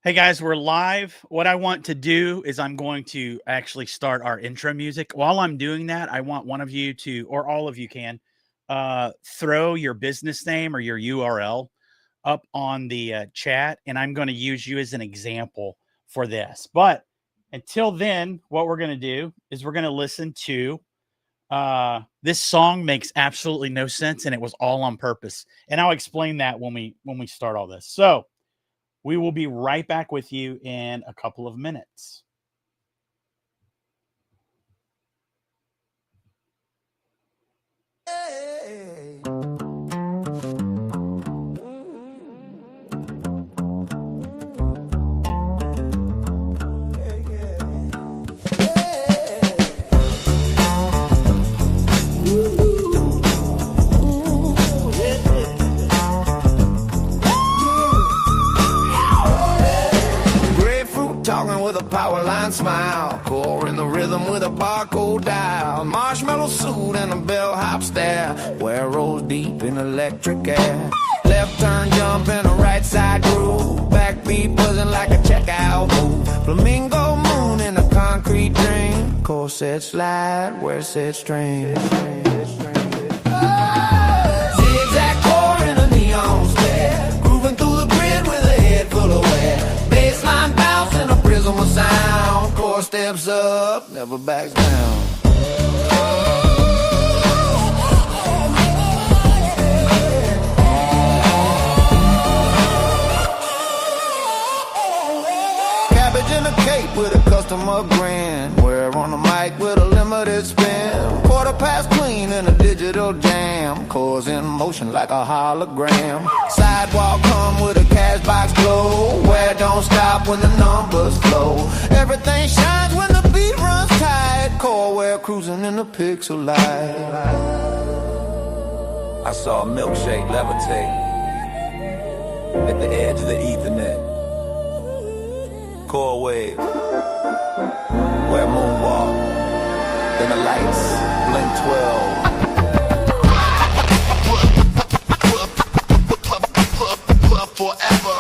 Hey guys, we're live. What I want to do is I'm going to actually start our intro music. While I'm doing that, I want one of you to, or all of you can, throw your business name or your URL up on the chat, and I'm going to use you as an example for this. But until then, what we're going to do is we're going to listen to this song. Makes absolutely no sense, and it was all on purpose. And I'll explain that when we start all this. So we will be right back with you in a couple of minutes. Hey. Talking with a power line smile, core in the rhythm with a barcode dial, marshmallow suit and a bellhop stare, where rolls deep in electric air. Left turn jump in a right side groove, backbeat buzzing like a checkout move. Flamingo moon in a concrete dream, core said slide, where said string. Zigzag core in a neon stare, grooving through the grid with a head full of wear. Baseline bounce in a prism of sound, core steps up, never backs down. Cabbage in a cape with a customer grin, we're on the mic with a limited spin. Quarter past clean in a digital jam, cores in motion like a hologram. Sidewalk come with a cash box glow, where don't stop when the numbers flow. Everything shines when the beat runs tight, core where cruising in the pixel light. I saw a milkshake levitate at the edge of the Ethernet. Core wave, where moonwalk, then the lights blink 12. Forever.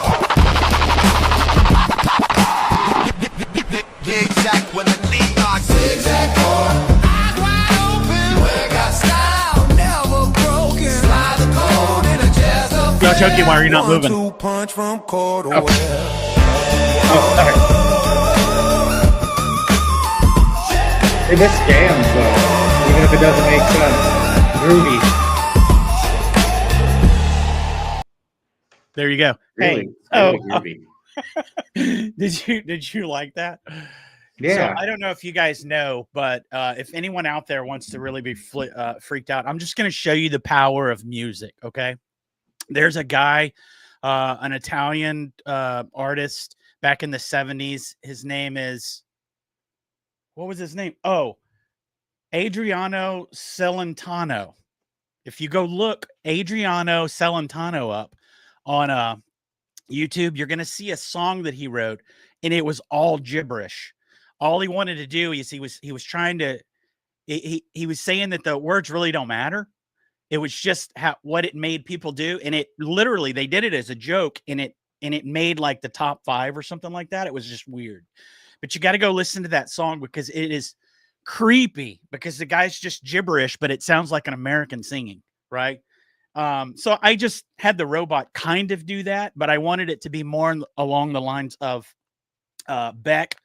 Zigzag when the neon Zigzag core, eyes wide open, we got style, never broken. Slide the code in a jazz up. Yo, Chucky, why are you not moving? 1-2 punch from core to Oh. Sorry. Hey, this scams though, even if it doesn't make sense. Groovy. There you go. Really? Hey, Really groovy. did you like that? Yeah. So I don't know if you guys know, but if anyone out there wants to really be freaked out, I'm just going to show you the power of music. Okay, there's a guy, an Italian artist back in the 70s. His name is, what was his name? Oh, Adriano Celentano. If you go look Adriano Celentano up on YouTube, you're going to see a song that he wrote, and it was all gibberish. All he wanted to do is he was trying to, he was saying that the words really don't matter. It was just what it made people do. And it literally, they did it as a joke, and it made like the top 5 or something like that. It was just weird, but you got to go listen to that song because it is creepy, because the guy's just gibberish, but it sounds like an American singing. Right. So I just had the robot kind of do that, but I wanted it to be more along the lines of Beck.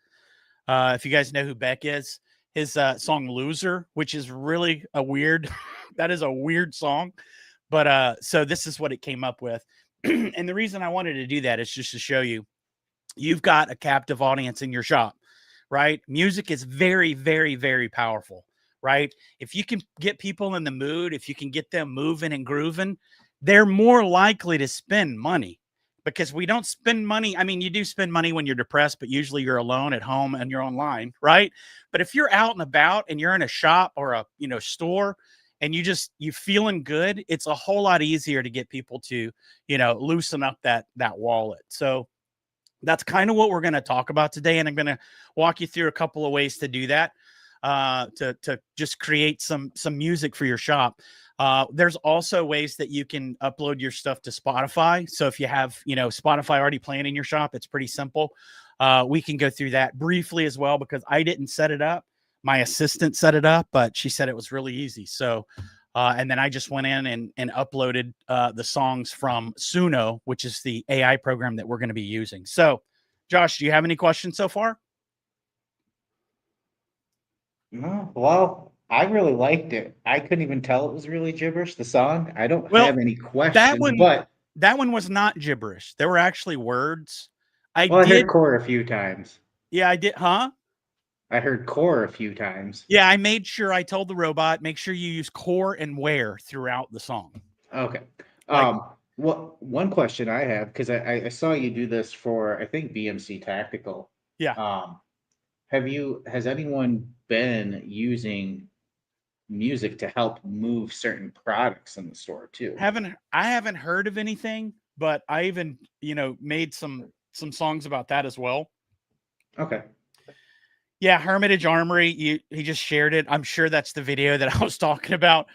If you guys know who Beck is, his song Loser, which is really a weird, that is a weird song. But so this is what it came up with. And the reason I wanted to do that is just to show you, you've got a captive audience in your shop, right? Music is very, very, very powerful. Right? If you can get people in the mood, if you can get them moving and grooving, they're more likely to spend money, because we don't spend money. I mean, you do spend money when you're depressed, but usually you're alone at home and you're online, right? But if you're out and about and you're in a shop or a store and you feeling good, it's a whole lot easier to get people to, loosen up that wallet. So that's kind of what we're going to talk about today. And I'm going to walk you through a couple of ways to do that. To just create some music for your shop. There's also ways that you can upload your stuff to Spotify. So if you have, Spotify already playing in your shop, it's pretty simple. We can go through that briefly as well, because I didn't set it up. My assistant set it up, but she said it was really easy. So, and then I just went in and uploaded the songs from Suno, which is the AI program that we're going to be using. So, Josh, do you have any questions so far? No, well, I really liked it. I couldn't even tell it was really gibberish, the song. I don't Well, have any that questions, one, but that one was not gibberish. There were actually words. I well, I heard did. core a few times. Yeah, I did. Huh? I heard core a few times. Yeah, I made sure I told the robot, make sure you use core and where throughout the song. Okay. Like, What one question I have, because I saw you do this for, I think, BMC Tactical. yeah, Has anyone been using music to help move certain products in the store too? I haven't heard of anything, but I even, made some songs about that as well. Okay. Yeah, Hermitage Armory, he just shared it. I'm sure that's the video that I was talking about.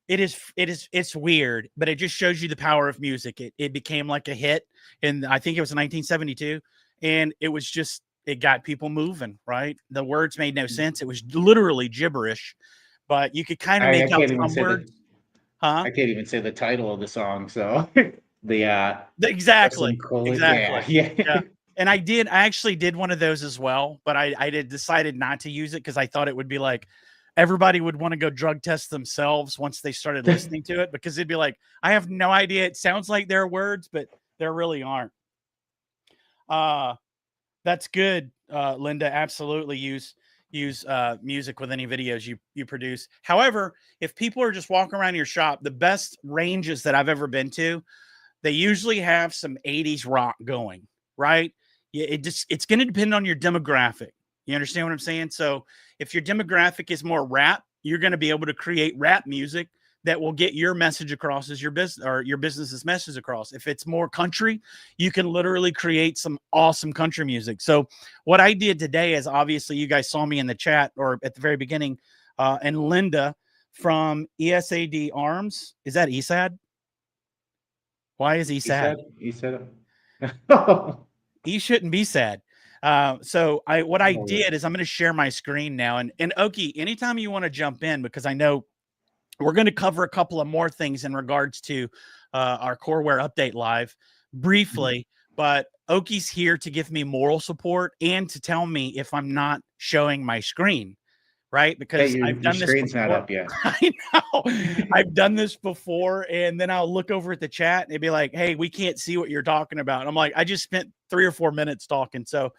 It's weird, but it just shows you the power of music. It became like a hit, and I think it was 1972, and it got people moving, right? The words made no sense. It was literally gibberish, but you could kind of I make out can't even some say words. Huh? I can't even say the title of the song, so Exactly. yeah, Exactly. yeah. Yeah. And I actually did one of those as well, but I decided not to use it because I thought it would be like everybody would want to go drug test themselves once they started listening to it, because it'd be like, I have no idea. It sounds like there are words, but there really aren't. That's good, Linda. Absolutely use music with any videos you produce. However, if people are just walking around your shop, the best ranges that I've ever been to, they usually have some 80s rock going, right? Yeah, it's going to depend on your demographic. You understand what I'm saying? So if your demographic is more rap, you're going to be able to create rap music that will get your message across as your business, or your business's message across. If it's more country, you can literally create some awesome country music. So what I did today is, obviously you guys saw me in the chat or at the very beginning, and Linda from ESAD Arms. Is that ESAD? Why is he sad? He said He shouldn't be sad. So what I did is I'm going to share my screen now. And Oki, anytime you want to jump in, because I know we're going to cover a couple of more things in regards to our CoreAI Update Live briefly, but Oki's here to give me moral support and to tell me if I'm not showing my screen. Right? Because I've done this screen's not before. up yet. I know. I've done this before, and then I'll look over at the chat and it'd be like, hey, we can't see what you're talking about. And I'm like, I just spent 3 or 4 minutes talking. So,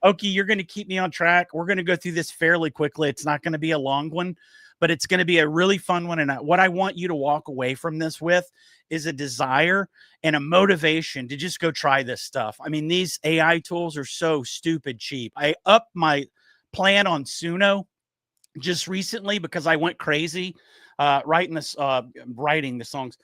Oki, you're going to keep me on track. We're going to go through this fairly quickly. It's not going to be a long one, but it's going to be a really fun one. And what I want you to walk away from this with is a desire and a motivation to just go try this stuff. I mean, these AI tools are so stupid cheap. I upped my plan on Suno just recently because I went crazy writing the songs,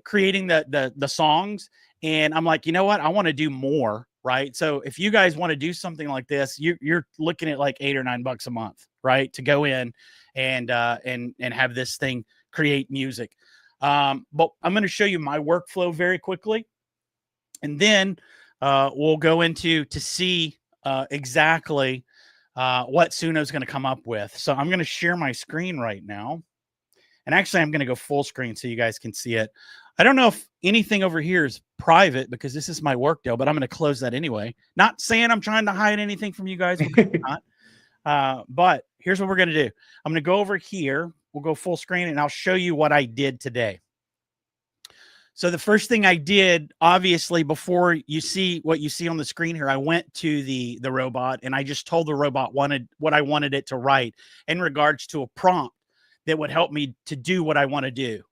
creating the songs, and I'm like, you know what, I want to do more, right? So if you guys want to do something like this, you're looking at like $8 or $9 a month, right, to go in and have this thing create music. But I'm going to show you my workflow very quickly, and then we'll go into to see exactly what Suno is going to come up with. So I'm going to share my screen right now. And actually, I'm going to go full screen so you guys can see it. I don't know if anything over here is private because this is my work deal, but I'm going to close that anyway. Not saying I'm trying to hide anything from you guys. Not. But here's what we're going to do. I'm going to go over here. We'll go full screen, and I'll show you what I did today. So the first thing I did, obviously, before you see what you see on the screen here, I went to the robot and I just told the robot what I wanted it to write in regards to a prompt that would help me to do what I want to do.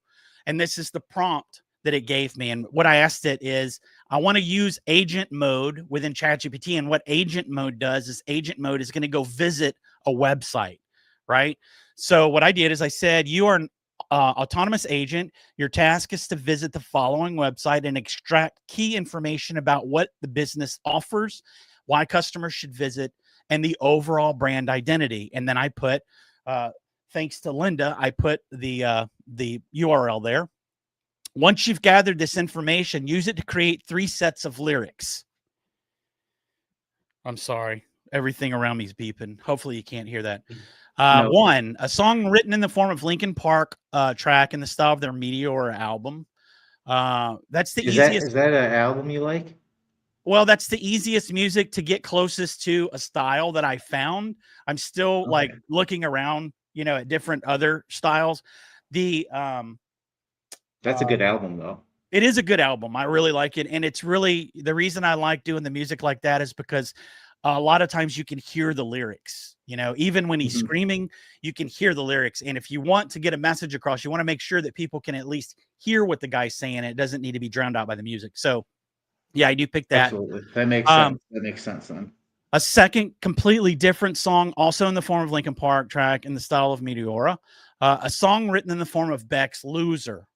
And this is the prompt that it gave me. And what I asked it is, I want to use agent mode within ChatGPT. And what agent mode does is agent mode is going to go visit a website, right? So what I did is I said, you are an autonomous agent. Your task is to visit the following website and extract key information about what the business offers, why customers should visit, and the overall brand identity. And then I put, thanks to Linda, I put the the URL there. Once you've gathered this information, use it to create 3 sets of lyrics. I'm sorry. Everything around me is beeping. Hopefully you can't hear that. No. 1, a song written in the form of Linkin Park track in the style of their Meteor album. That's the easiest. Is that an album you like? Well, that's the easiest music to get closest to a style that I found. I'm still like looking around, you know, at different other styles. That's a good album though. It is a good album. I really like it. And it's really the reason I like doing the music like that is because a lot of times you can hear the lyrics, you know, even when he's screaming, you can hear the lyrics. And if you want to get a message across, you want to make sure that people can at least hear what the guy's saying. It doesn't need to be drowned out by the music. So yeah, I do pick that. Absolutely. That makes sense. That makes sense then. A second completely different song, also in the form of Linkin Park track in the style of Meteora. A song written in the form of Beck's Loser.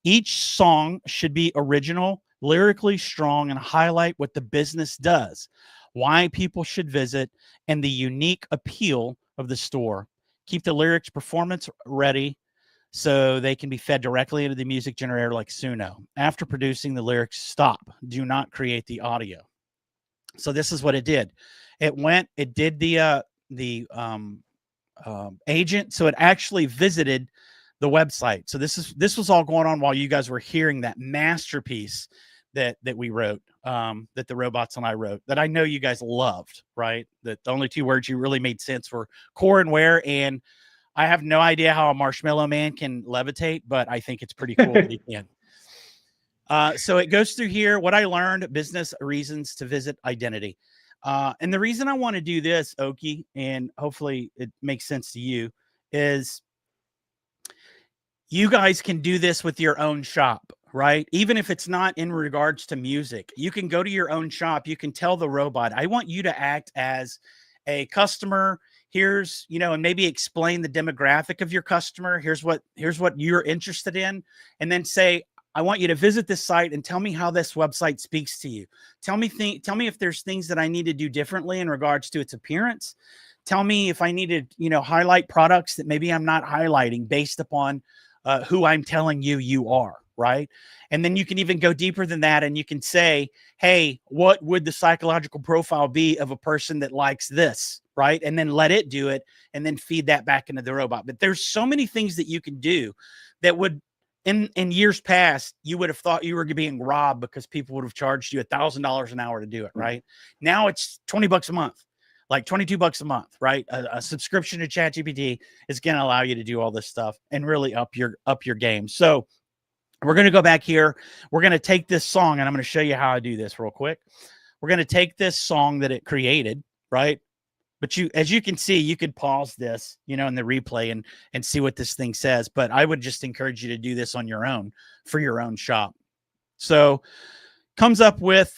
Each song should be original, lyrically strong, and highlight what the business does, why people should visit, and the unique appeal of the store. Keep the lyrics performance ready so they can be fed directly into the music generator like Suno. After producing the lyrics, stop. Do not create the audio. So this is what it did. It did the agent. So it actually visited the website. So this was all going on while you guys were hearing that masterpiece that we wrote, that the robots and I wrote, that I know you guys loved, right? That the only 2 words you really made sense were core and where. And I have no idea how a marshmallow man can levitate, but I think it's pretty cool that he can. So it goes through here. What I learned, business reasons to visit, identity. And the reason I want to do this, Oki, and hopefully it makes sense to you, is you guys can do this with your own shop, right? Even if it's not in regards to music, you can go to your own shop. You can tell the robot, I want you to act as a customer. Here's, you know, and maybe explain the demographic of your customer. Here's what you're interested in. And then say, I want you to visit this site and tell me how this website speaks to you. Tell me if there's things that I need to do differently in regards to its appearance. Tell me if I need to, you know, highlight products that maybe I'm not highlighting based upon who I'm telling you are, right? And then you can even go deeper than that, and you can say, hey, what would the psychological profile be of a person that likes this, right? And then let it do it, and then feed that back into the robot. But there's so many things that you can do that would, in years past, you would have thought you were being robbed because people would have charged you $1,000 an hour to do it, right? Now it's $20 a month, like $22 a month, right? A subscription to ChatGPT is going to allow you to do all this stuff and really up your game. So we're going to go back here. We're going to take this song, and I'm going to show you how I do this real quick. We're going to take this song that it created, right? But as you can see, you could pause this, you know, in the replay and see what this thing says. But I would just encourage you to do this on your own for your own shop. So comes up with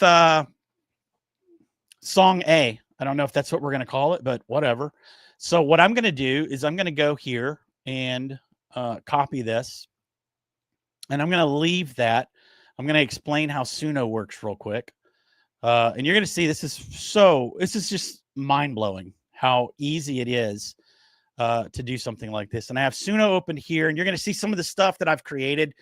song A. I don't know if that's what we're going to call it, but whatever. So what I'm going to do is I'm going to go here and copy this. And I'm going to leave that. I'm going to explain how Suno works real quick. And you're going to see this is just mind-blowing how easy it is to do something like this. And I have Suno open here, and you're going to see some of the stuff that I've created.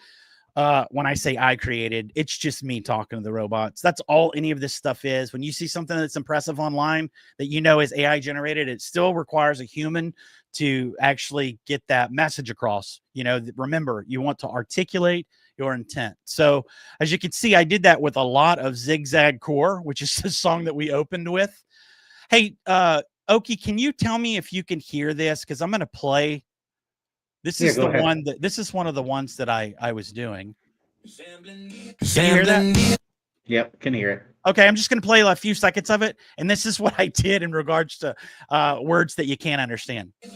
When I say I created, it's just me talking to the robots. That's all any of this stuff is. When you see something that's impressive online that you know is AI generated, it still requires a human to actually get that message across. You know, remember, you want to articulate your intent. So as you can see, I did that with a lot of Zigzag Core, which is the song that we opened with. Hey, Oki, can you tell me if you can hear this? Because I'm going to play. This is this is one of the ones that I was doing. Can you hear that? Yep, can hear it. Okay, I'm just going to play a few seconds of it. And this is what I did in regards to words that you can't understand. Boom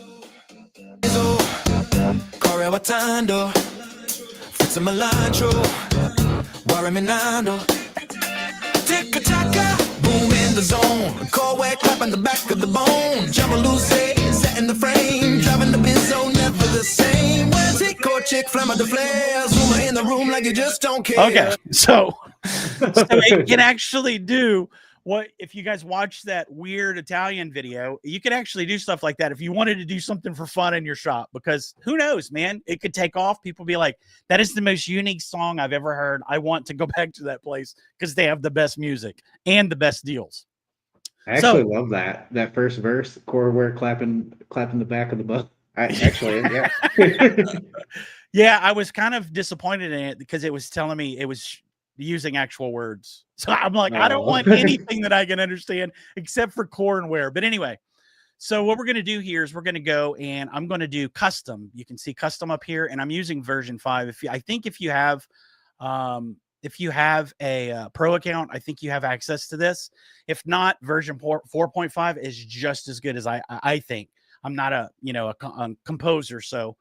in the zone, CoreAI clapping the back of the bone. Jumbo loose, set in the frame, driving the benzo, never the same. Where's it? Core chick, flame of the flares, rumor in the room like you just don't care. Okay, so it can actually do what if you guys watch that weird Italian video, you could actually do stuff like that if you wanted to do something for fun in your shop, because who knows, man, it could take off. People be like, that is the most unique song I've ever heard. I want to go back to that place because they have the best music and the best deals. I actually love that first verse, CoreAI clapping the back of the book. Yeah. Yeah, I was kind of disappointed in it because it was telling me it was using actual words. So I'm like, I don't want anything that I can understand except for core and where. But anyway, so what we're going to do here is we're going to go and I'm going to do custom. You can see custom up here, and I'm using version 5. I think if you have a pro account, I think you have access to this. If not, version 4.5 is just as good as I think. I'm not a composer, so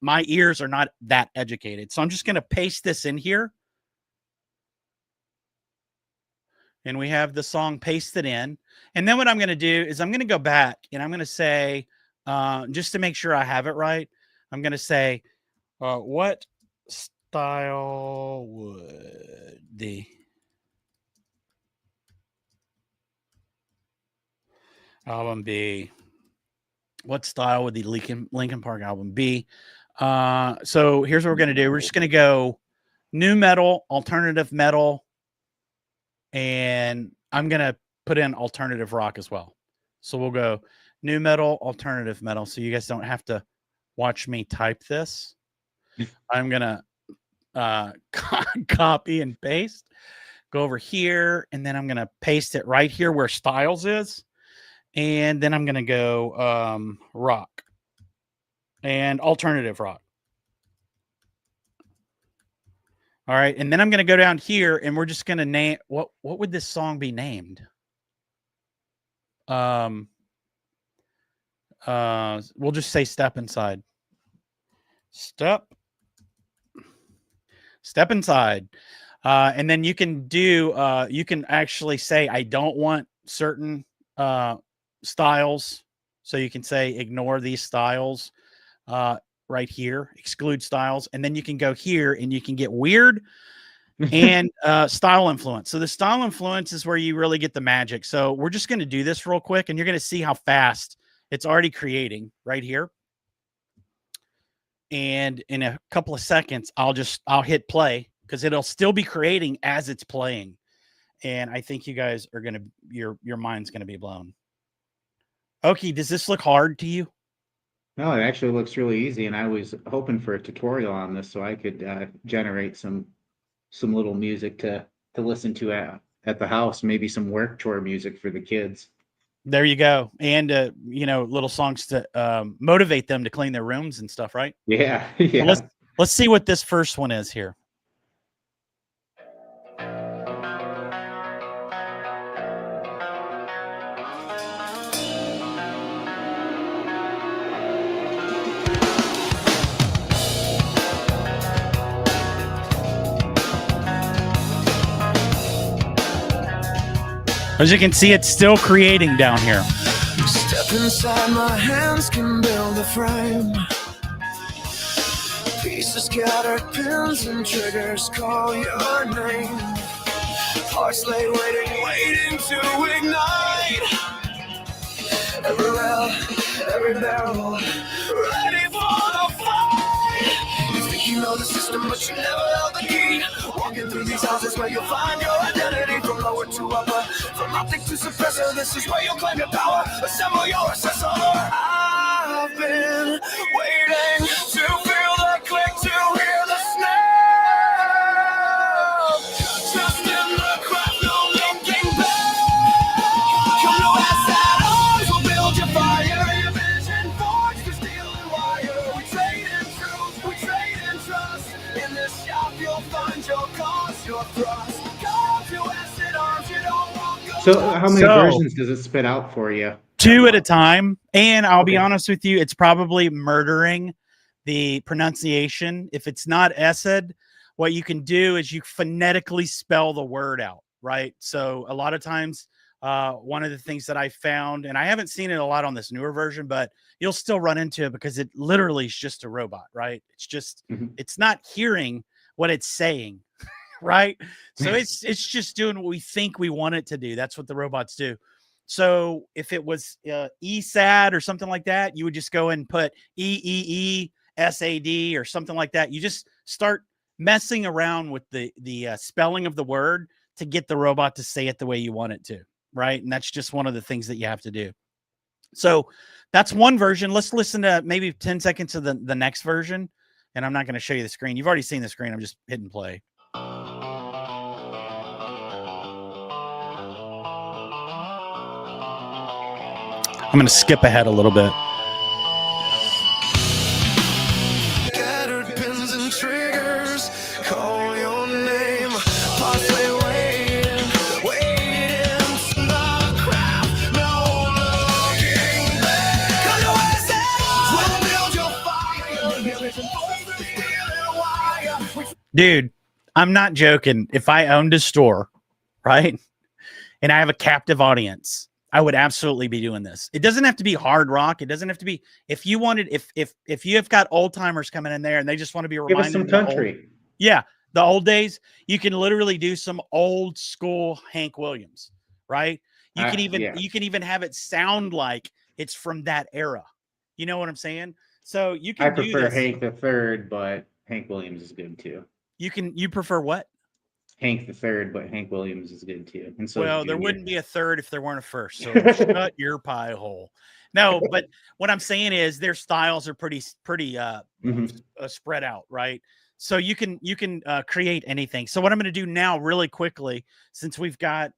my ears are not that educated. So I'm just going to paste this in here. And we have the song pasted in. And then what I'm going to do is I'm going to go back and I'm going to say, just to make sure I have it right, I'm going to say, what style would the album be? What style would the Linkin Park album be? So here's what we're going to do. We're just going to go new metal, alternative metal, and I'm going to put in alternative rock as well. So we'll go new metal, alternative metal. So you guys don't have to watch me type this. I'm going to copy and paste, go over here, and then I'm going to paste it right here where styles is. And then I'm going to go rock and alternative rock. All right. And then I'm going to go down here and we're just going to name, what would this song be named? We'll just say Step Inside. Step Inside. And then you can do, you can actually say, I don't want certain styles. So you can say, ignore these styles right here, exclude styles. And then you can go here and you can get weird and style influence. So the style influence is where you really get the magic. So we're just going to do this real quick and you're going to see how fast it's already creating right here. And in a couple of seconds, I'll hit play because it'll still be creating as it's playing. And I think you guys are going to, your mind's going to be blown. Okay. Does this look hard to you? No, it actually looks really easy. And I was hoping for a tutorial on this so I could generate some little music to listen to at the house, maybe some work chore music for the kids. There you go. And, little songs to motivate them to clean their rooms and stuff, right? Yeah. Yeah. So let's see what this first one is here. As you can see, it's still creating down here. Step inside, my hands can build a frame. Pieces scattered, pins and triggers call your name. Hearts lay waiting to ignite. Every rail, every barrel, ready for the fight. You think you know the system, but you never held the key. Walking through these houses where you'll find your identity. From lower to upper, from optic to suppressor, this is where you'll claim your power. Assemble your assessor. I've been waiting to feel the click, to hear the snap. Trust in the craft, no looking back. Come to us at arms, we'll build your fire. Your vision forged to steel and wire. We trade in truth, we trade in trust. In this shop you'll find your cause, your thrust. Come to us at arms, you don't want to go. So how many versions does it spit out for you? 2 at a time. And I'll be honest with you, it's probably murdering the pronunciation. If it's not Esed, what you can do is you phonetically spell the word out, right? So a lot of times, one of the things that I found, and I haven't seen it a lot on this newer version, but you'll still run into it because it literally is just a robot, right? It's just, it's not hearing what it's saying, right? So it's just doing what we think we want it to do. That's what the robots do. So if it was ESAD or something like that, you would just go and put EEESAD or something like that. You just start messing around with the spelling of the word to get the robot to say it the way you want it to, right? And that's just one of the things that you have to do. So that's one version. Let's listen to maybe 10 seconds of the next version. And I'm not going to show you the screen. You've already seen the screen. I'm just hitting play. I'm going to skip ahead a little bit. Scattered pins and triggers, call your name. Waiting, no crap, no looking back. We'll build your fire. Dude, I'm not joking. If I owned a store, right, and I have a captive audience, I would absolutely be doing this. It doesn't have to be hard rock. It doesn't have to be. If you wanted, if you have got old timers coming in there and they just want to be reminded, Give us some country. The old days, you can literally do some old school Hank Williams, right? You can even have it sound like it's from that era. You know what I'm saying? So you can. I prefer Hank the Third, but Hank Williams is good too. You prefer what? Hank the Third, but Hank Williams is good too. And so well, there wouldn't be a third if there weren't a first. So shut your pie hole. No, but what I'm saying is their styles are pretty spread out, right? So you can create anything. So what I'm going to do now, really quickly, since we've got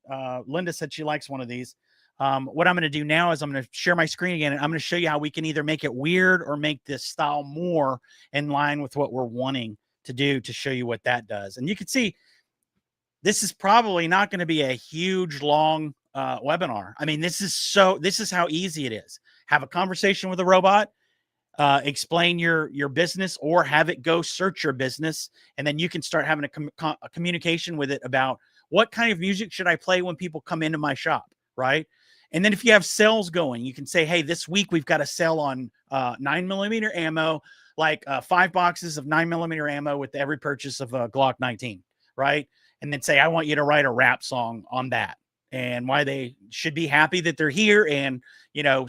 Linda said she likes one of these. What I'm going to do now is I'm going to share my screen again, and I'm going to show you how we can either make it weird or make this style more in line with what we're wanting to do to show you what that does. And you can see. This is probably not going to be a huge, long webinar. I mean, this is how easy it is. Have a conversation with a robot, explain your business, or have it go search your business. And then you can start having a communication with it about what kind of music should I play when people come into my shop, right? And then if you have sales going, you can say, hey, this week we've got a sale on 9mm ammo, like 5 boxes of 9mm ammo with every purchase of a Glock 19, right? And then say, I want you to write a rap song on that and why they should be happy that they're here and,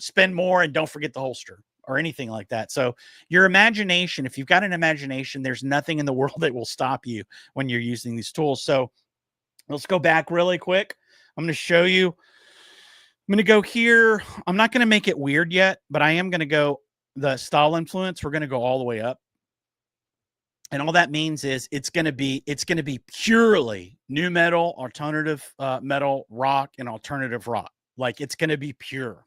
spend more and don't forget the holster or anything like that. So your imagination, if you've got an imagination, there's nothing in the world that will stop you when you're using these tools. So let's go back really quick. I'm going to show you. I'm going to go here. I'm not going to make it weird yet, but I am going to go the style influence. We're going to go all the way up. And all that means is it's going to be purely new metal, alternative metal, rock, and alternative rock. Like it's going to be pure.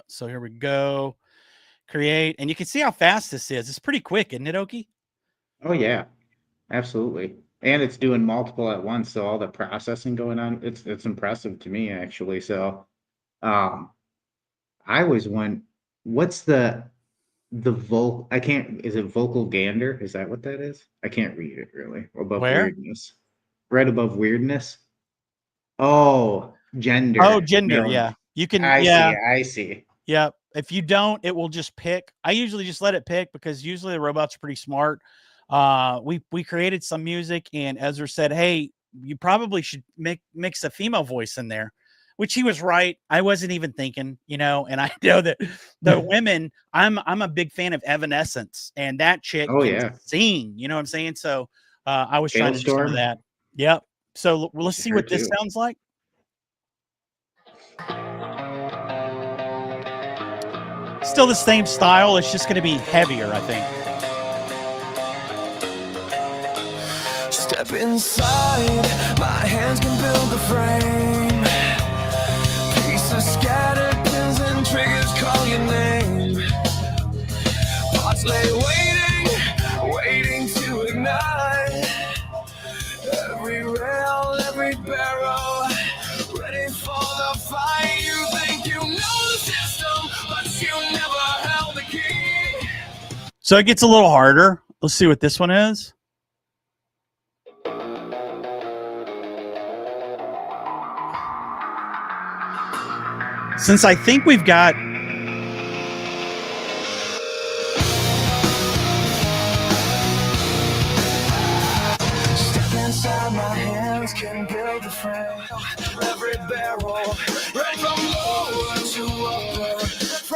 So here we go. Create. And you can see how fast this is. It's pretty quick, isn't it, Oki? Oh yeah, absolutely. And it's doing multiple at once. So all the processing going on, it's impressive to me actually. So I always went, what's is it vocal gander? Is that what that is? I can't read it really. Above weirdness. Right above weirdness. Oh, gender. Oh, gender. No. Yeah. You can. I see. Yeah. If you don't, it will just pick. I usually just let it pick because usually the robots are pretty smart. We created some music and Ezra said, hey, you probably should mix a female voice in there. Which he was right. I wasn't even thinking, and I know that the women, I'm a big fan of Evanescence, and that chick can sing, you know what I'm saying? So I was trying to do some of that. Yep. So let's see what this sounds like. Still the same style. It's just going to be heavier, I think. Step inside, my hands can build the frame. Scattered pins and triggers call your name. Parts lay waiting to ignite. Every rail, every barrel, ready for the fight. You think you know the system, but you never held the key. So it gets a little harder. Let's see what this one is. Since I think we've got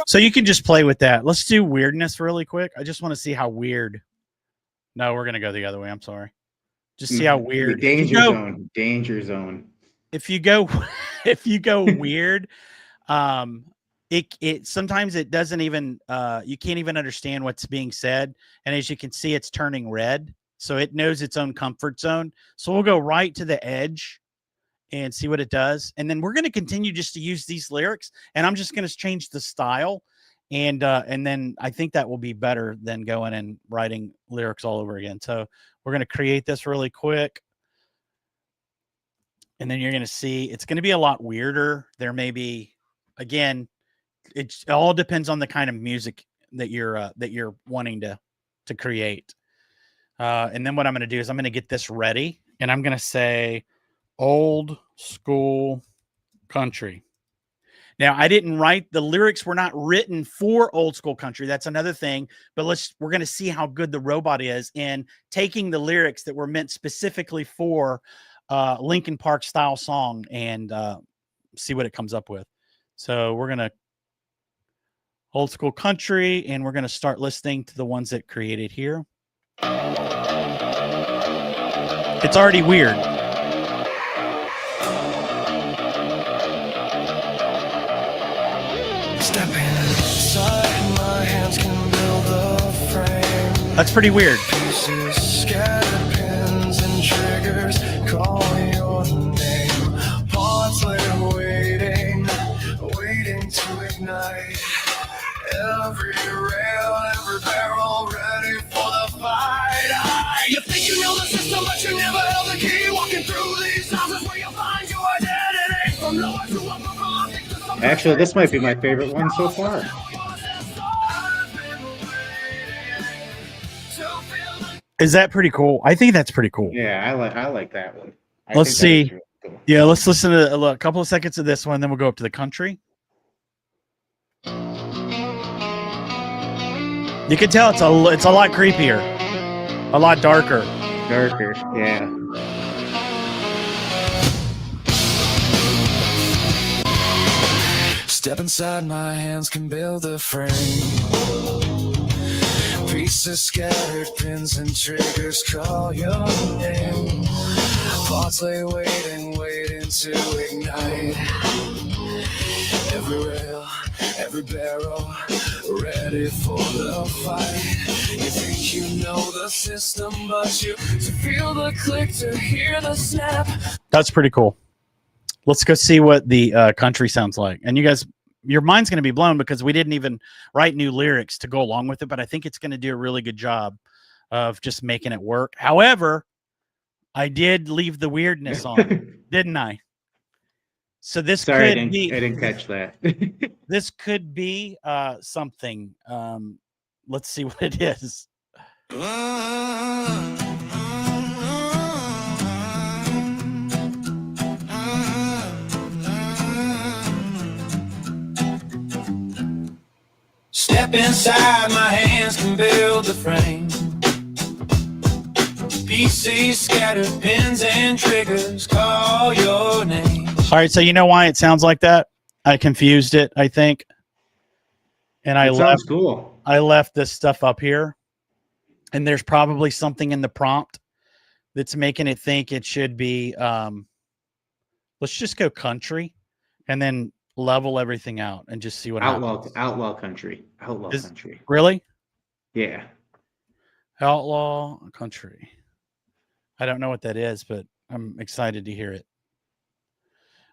So you can just play with that. Let's do weirdness really quick. I just want to see how weird. No, we're gonna go the other way. I'm sorry. Just see how weird. Danger zone. Danger zone. If you go, if you go weird, it sometimes it doesn't even you can't even understand what's being said, and as you can see, it's turning red, so it knows its own comfort zone. So we'll go right to the edge and see what it does, and then we're going to continue just to use these lyrics, and I'm just going to change the style, and then I think that will be better than going and writing lyrics all over again. So we're going to create this really quick. And then you're going to see it's going to be a lot weirder. There may be, again, it all depends on the kind of music that you're wanting to create. And then what I'm going to do is I'm going to get this ready, and I'm going to say old school country. Now, I didn't write the lyrics, were not written for old school country. That's another thing. But we're going to see how good the robot is in taking the lyrics that were meant specifically for Linkin Park style song and see what it comes up with. So we're going to old school country, and we're going to start listening to the ones that created here. It's already weird. Step inside, my hands can build a frame. That's pretty weird. Pieces, scattered pins and triggers, call your name. Parts lay waiting to ignite. Every rail, every barrel ready for the fight. You think you know the system, but you never held the key. Walking through these houses where you find your identity. From lower to upper. Actually, this might be my favorite one so far. Is that pretty cool? I think that's pretty cool. Yeah, I like that one. Let's see. Really cool. Yeah, let's listen to a couple of seconds of this one, then we'll go up to the country. You can tell it's a lot creepier, a lot darker. Darker, yeah. Step inside, my hands can build a frame. Pieces scattered, pins and triggers, call your name. Parts lay waiting to ignite. Every rail, every barrel, ready for the fight. You think you know the system, but you to feel the click, to hear the snap. That's pretty cool. Let's go see what the country sounds like. And you guys, your mind's going to be blown because we didn't even write new lyrics to go along with it, but I think it's going to do a really good job of just making it work. However, I did leave the weirdness on, didn't I? So this Sorry, could be. I didn't catch that. This could be something. Let's see what it is. Step inside, my hands can build the frame. Pieces scattered, pins and triggers, call your name. All right, so you know why it sounds like that? I confused it, I think. And I left cool. I left this stuff up here. And there's probably something in the prompt that's making it think it should be let's just go country and then level everything out and just see what happens. Outlaw country. Country. Really? Yeah. Outlaw country. I don't know what that is, but I'm excited to hear it.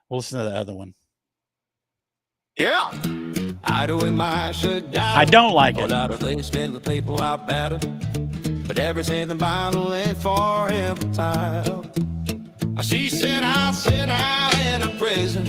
We'll listen to the other one. Yeah. I don't like it. Spend the paper out better, but everything the Bible ain't for every time. She said I'll sit out in a prison.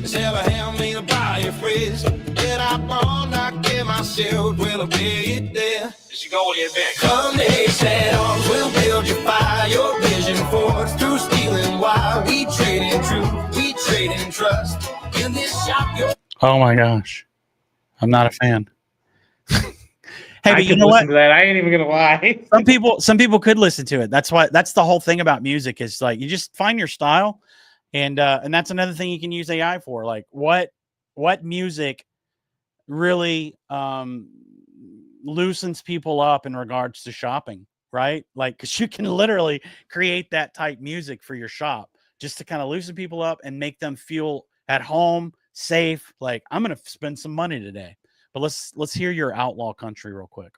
It's ever held me to buy a freeze. Get up all night, get my shield, will be it there. She go get back. Come they said arms will build your fire, your vision forged through steel and wire. We trade in truth, we trade in trust. In this shop, oh my gosh. I'm not a fan. Hey, I but you could know listen what? to that. I ain't even gonna lie. Some people could listen to it. That's the whole thing about music is like you just find your style And that's another thing you can use AI for. Like what music really loosens people up in regards to shopping, right? Like, because you can literally create that type music for your shop just to kind of loosen people up and make them feel at home, safe. Like, I'm gonna spend some money today. But let's hear your outlaw country real quick.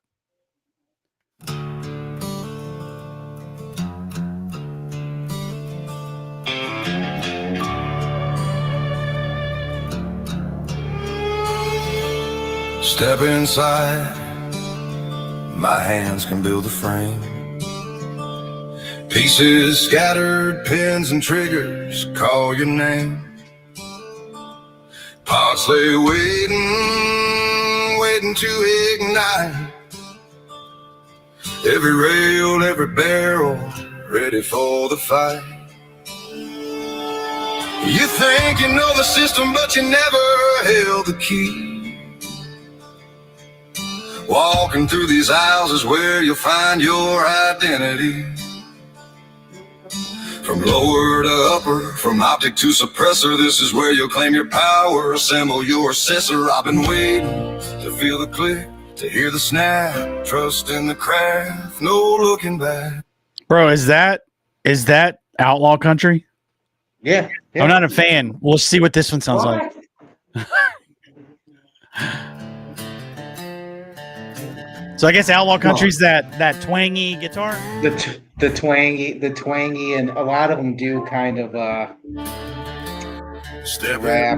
Step inside, my hands can build a frame. Pieces scattered, pins and triggers call your name. Parts lay waiting to ignite. Every rail, every barrel, ready for the fight. You think you know the system, but you never held the key. Walking through these aisles is where you'll find your identity. From lower to upper, from optic to suppressor, this is where you'll claim your power, assemble your assessor. I've been waiting to feel the click, to hear the snap, trust in the craft, no looking back. Bro, is that outlaw country? Yeah. I'm not a fan. We'll see what this one sounds like. So I guess outlaw country's that twangy guitar. The twangy, and a lot of them do kind of rap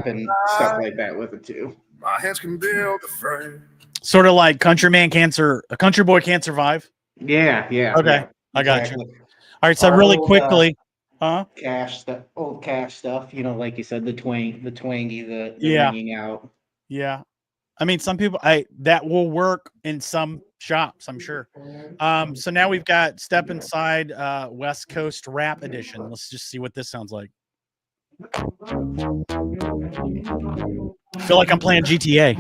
and stuff like that with it too. My hands can build the frame. Sort of like country boy can't survive. Yeah. Okay, Yeah, I got exactly. you. All right, so Our really old, quickly, old cash stuff. You know, like you said, the twangy, the Yeah. ringing out. yeah. I mean, some people that will work in some shops, I'm sure. So now we've got Step Inside West Coast Rap Edition. Let's just see what this sounds like. I feel like I'm playing GTA.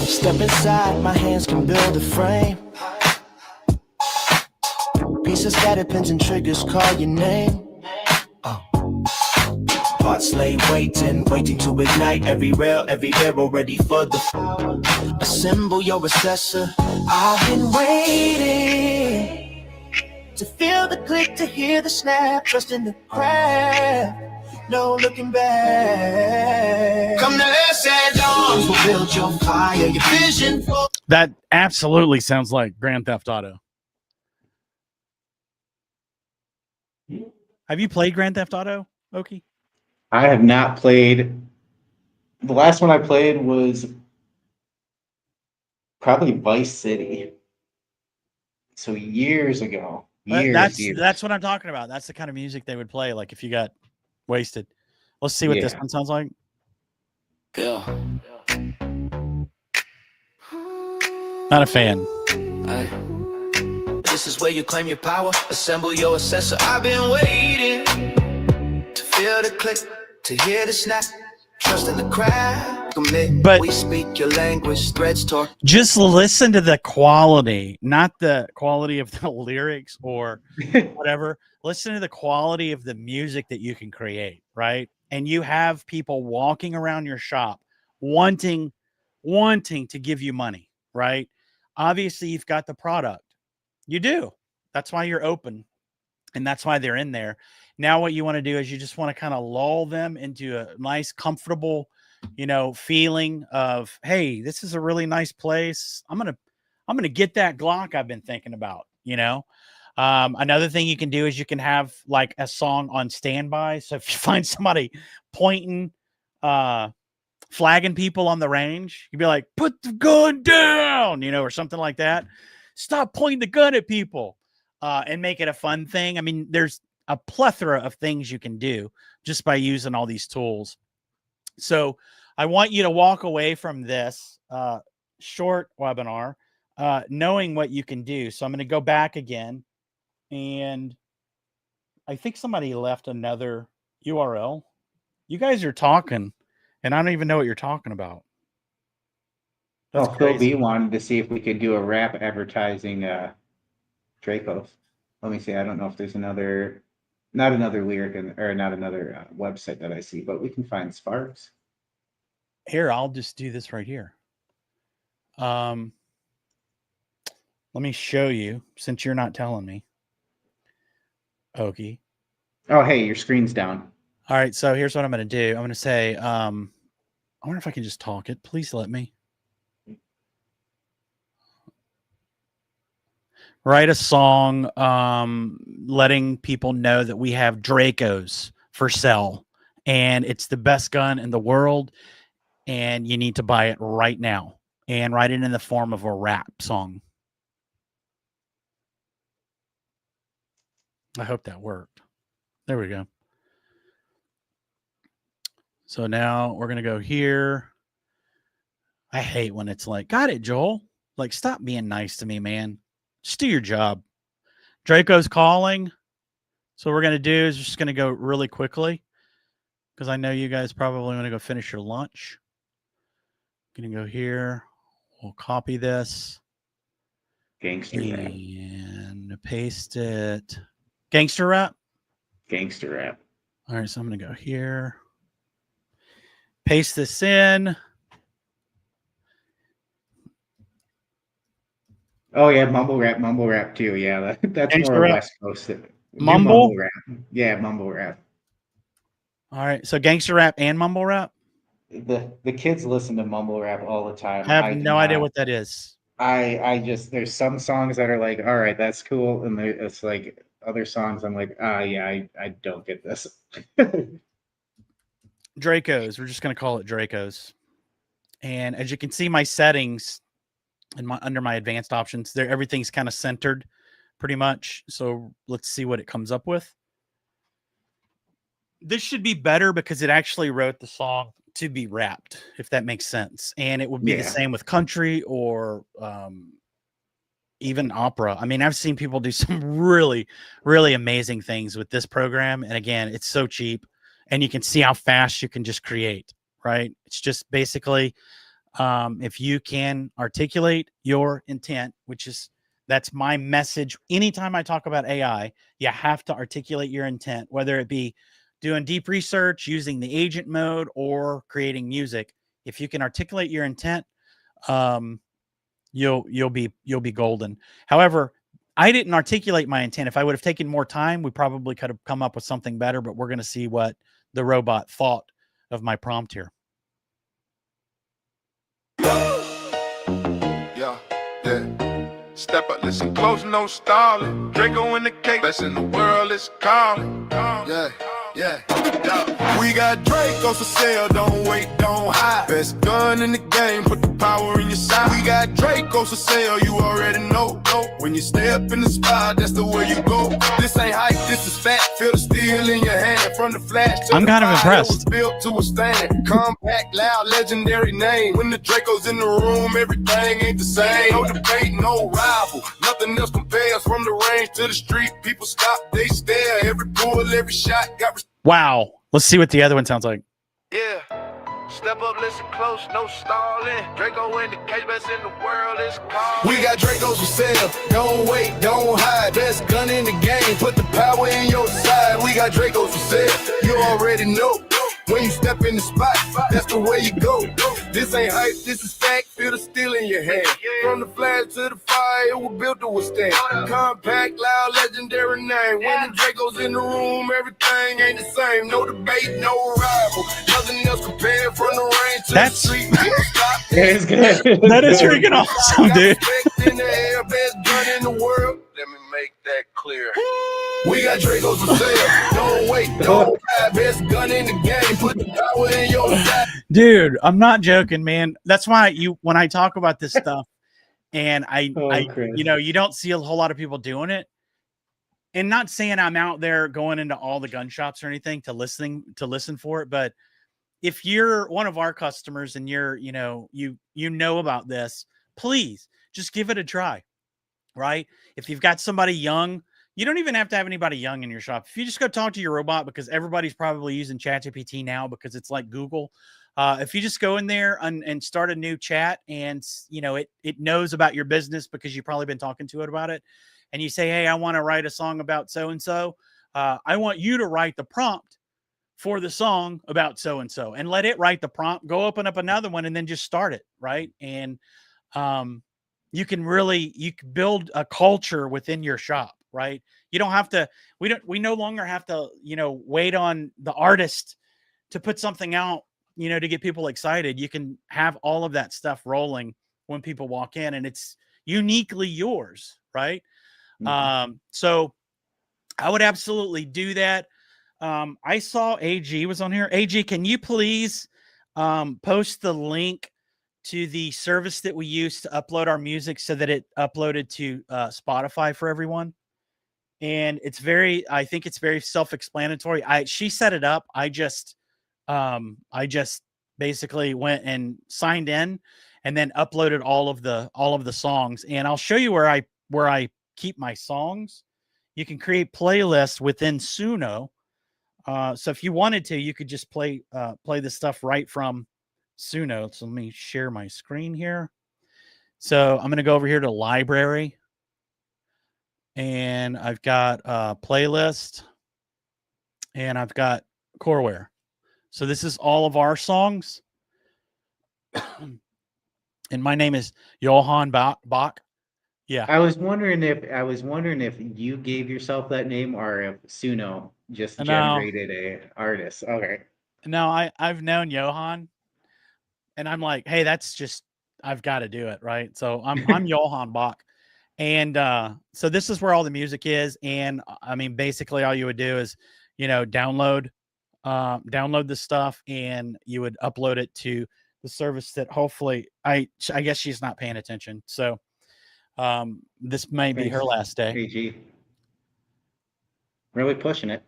Step inside, my hands can build a frame. Pieces scattered, pins and triggers call your name. Parts lay waiting to ignite. Every rail, every barrel ready for the assemble your assessor. I've been waiting to feel the click, to hear the snap, trust in the craft, no looking back. Come to us at dawn, we'll build your fire, your vision for. That absolutely sounds like Grand Theft Auto. Have you played Grand Theft Auto, Oki? I have not played. The last one I played was probably Vice City. So years ago. Years. That's what I'm talking about. That's the kind of music they would play, like if you got wasted. Let's see what this one sounds like. Yeah. Not a fan. This is where you claim your power, assemble your assessor. I've been waiting to feel the click, to hear the snap, trust in the craft. But we speak your language, threads talk. Just listen to the quality, not the quality of the lyrics or whatever. Listen to the quality of the music that you can create, right? And you have people walking around your shop wanting to give you money, right? Obviously, you've got the product. You do. That's why you're open. And that's why they're in there. Now, what you want to do is you just want to kind of lull them into a nice, comfortable, feeling of, hey, this is a really nice place. I'm gonna get that Glock I've been thinking about. Another thing you can do is you can have like a song on standby. So if you find somebody pointing, flagging people on the range, you'd be like, put the gun down, or something like that. Stop pointing the gun at people, and make it a fun thing. I mean, there's a plethora of things you can do just by using all these tools. So I want you to walk away from this short webinar knowing what you can do. So I'm going to go back again, and I think somebody left another URL. You guys are talking, and I don't even know what you're talking about. That's Phil crazy. B wanted to see if we could do a rap advertising Dracos. Let me see. I don't know if there's another, not another lyric or not another website that I see, but we can find Sparks. Here, I'll just do this right here. Let me show you, since you're not telling me. Okay. Oh, hey, your screen's down. All right, so here's what I'm going to do. I'm going to say, I wonder if I can just talk it. Please let me. Write a song letting people know that we have Dracos for sale, and it's the best gun in the world, and you need to buy it right now, and write it in the form of a rap song. I hope that worked. There we go. So now we're going to go here. I hate when it's like, got it, Joel. Like, stop being nice to me, man. Just do your job. Draco's calling. So what we're going to do is just going to go really quickly because I know you guys probably want to go finish your lunch. Going to go here. We'll copy this. Gangster rap. And paste it. Gangster rap? Gangster rap. All right, so I'm going to go here. Paste this in. Oh yeah, mumble rap too. Yeah, that's Gangster more rap? West Coast. Do Mumble rap. Yeah, mumble rap. All right, so gangster rap and mumble rap? The kids listen to mumble rap all the time. I have no idea what that is. I just, there's some songs that are like, all right, that's cool, and it's like other songs I'm like, yeah, I don't get this. Dracos. We're just going to call it Dracos. And as you can see, my settings and under my advanced options, there everything's kind of centered pretty much. So let's see what it comes up with. This should be better because it actually wrote the song to be rapped, if that makes sense. And it would be the same with country or even opera. I mean, I've seen people do some really, really amazing things with this program. And again, it's so cheap and you can see how fast you can just create, right? It's just basically, if you can articulate your intent, that's my message. Anytime I talk about AI, you have to articulate your intent, whether it be doing deep research, using the agent mode, or creating music. If you can articulate your intent, you'll be golden. However, I didn't articulate my intent. If I would have taken more time, we probably could have come up with something better, but we're going to see what the robot thought of my prompt here. Yeah. Step up, listen close, no stalling. Draco in the cake, best in the world is calling. Yeah. We got Dracos for sale, don't wait, don't hide. Best gun in the game, put the power in your side. We got Dracos for sale, you already know. When you step in the spot, that's the way you go. This ain't hype, this is fact. Feel the steel in your hand, from the flash to I'm kind of impressed. Was built to withstand. Compact, loud, legendary name. When the Draco's in the room, everything ain't the same. No debate, no rival. Nothing else compares. From the range to the street, people stop, they stare. Every bullet, every shot got. Wow. Let's see what the other one sounds like. Yeah. Step up, listen close, no stalling. Draco in the cage, best in the world is calling. We got Dracos for sale. Don't wait, don't hide. Best gun in the game. Put the power in your side. We got Dracos for sale. You already know. When you step in the spot, that's the way you go. This ain't hype, this is fact. Feel the steel in your hand. From the flash to the fire, it was built to withstand. Compact, loud, legendary name. When the Draco's in the room, everything ain't the same. No debate, no rival. Nothing else compared. From the range to the street. People stop. It's good. That is freaking awesome, dude. In the air, best gun in the world. Let me make that clear. We got Dracos for sale. Don't wait, don't hide. Best gun in the game. Put the power in your side. Dude, I'm not joking, man. That's why when I talk about this stuff, and you don't see a whole lot of people doing it. And not saying I'm out there going into all the gun shops or anything to listen for it, but if you're one of our customers and you're, you know about this, please just give it a try. Right? If you've got somebody young, you don't even have to have anybody young in your shop. If you just go talk to your robot, because everybody's probably using ChatGPT now because it's like Google. If you just go in there and start a new chat and, it knows about your business because you've probably been talking to it about it. and you say, hey, I want to write a song about so-and-so. I want you to write the prompt for the song about so-and-so and let it write the prompt, go open up another one, and then just start it. Right. And you can build a culture within your shop. Right. You don't have to, we no longer have to, wait on the artist to put something out, to get people excited. You can have all of that stuff rolling when people walk in, and it's uniquely yours. Right. So I would absolutely do that. I saw AG was on here. AG, can you please post the link to the service that we use to upload our music so that it uploaded to Spotify for everyone? And I think it's very self-explanatory. She set it up. I just basically went and signed in and then uploaded all of the songs. And I'll show you where I keep my songs. You can create playlists within Suno. So if you wanted to, you could just play the stuff right from Suno. So let me share my screen here. So I'm going to go over here to library, and I've got a playlist, and I've got CoreAI. So this is all of our songs. And my name is Johann Bach. Yeah. I was wondering if you gave yourself that name or if Suno just generated a artist. Okay. No, I've known Johann, and I'm like, hey, I've got to do it. Right. So I'm Johann Bach. And so this is where all the music is. And I mean, basically all you would do is, download the stuff, and you would upload it to the service that hopefully I guess she's not paying attention. So this may be her last day. AG. Really pushing it.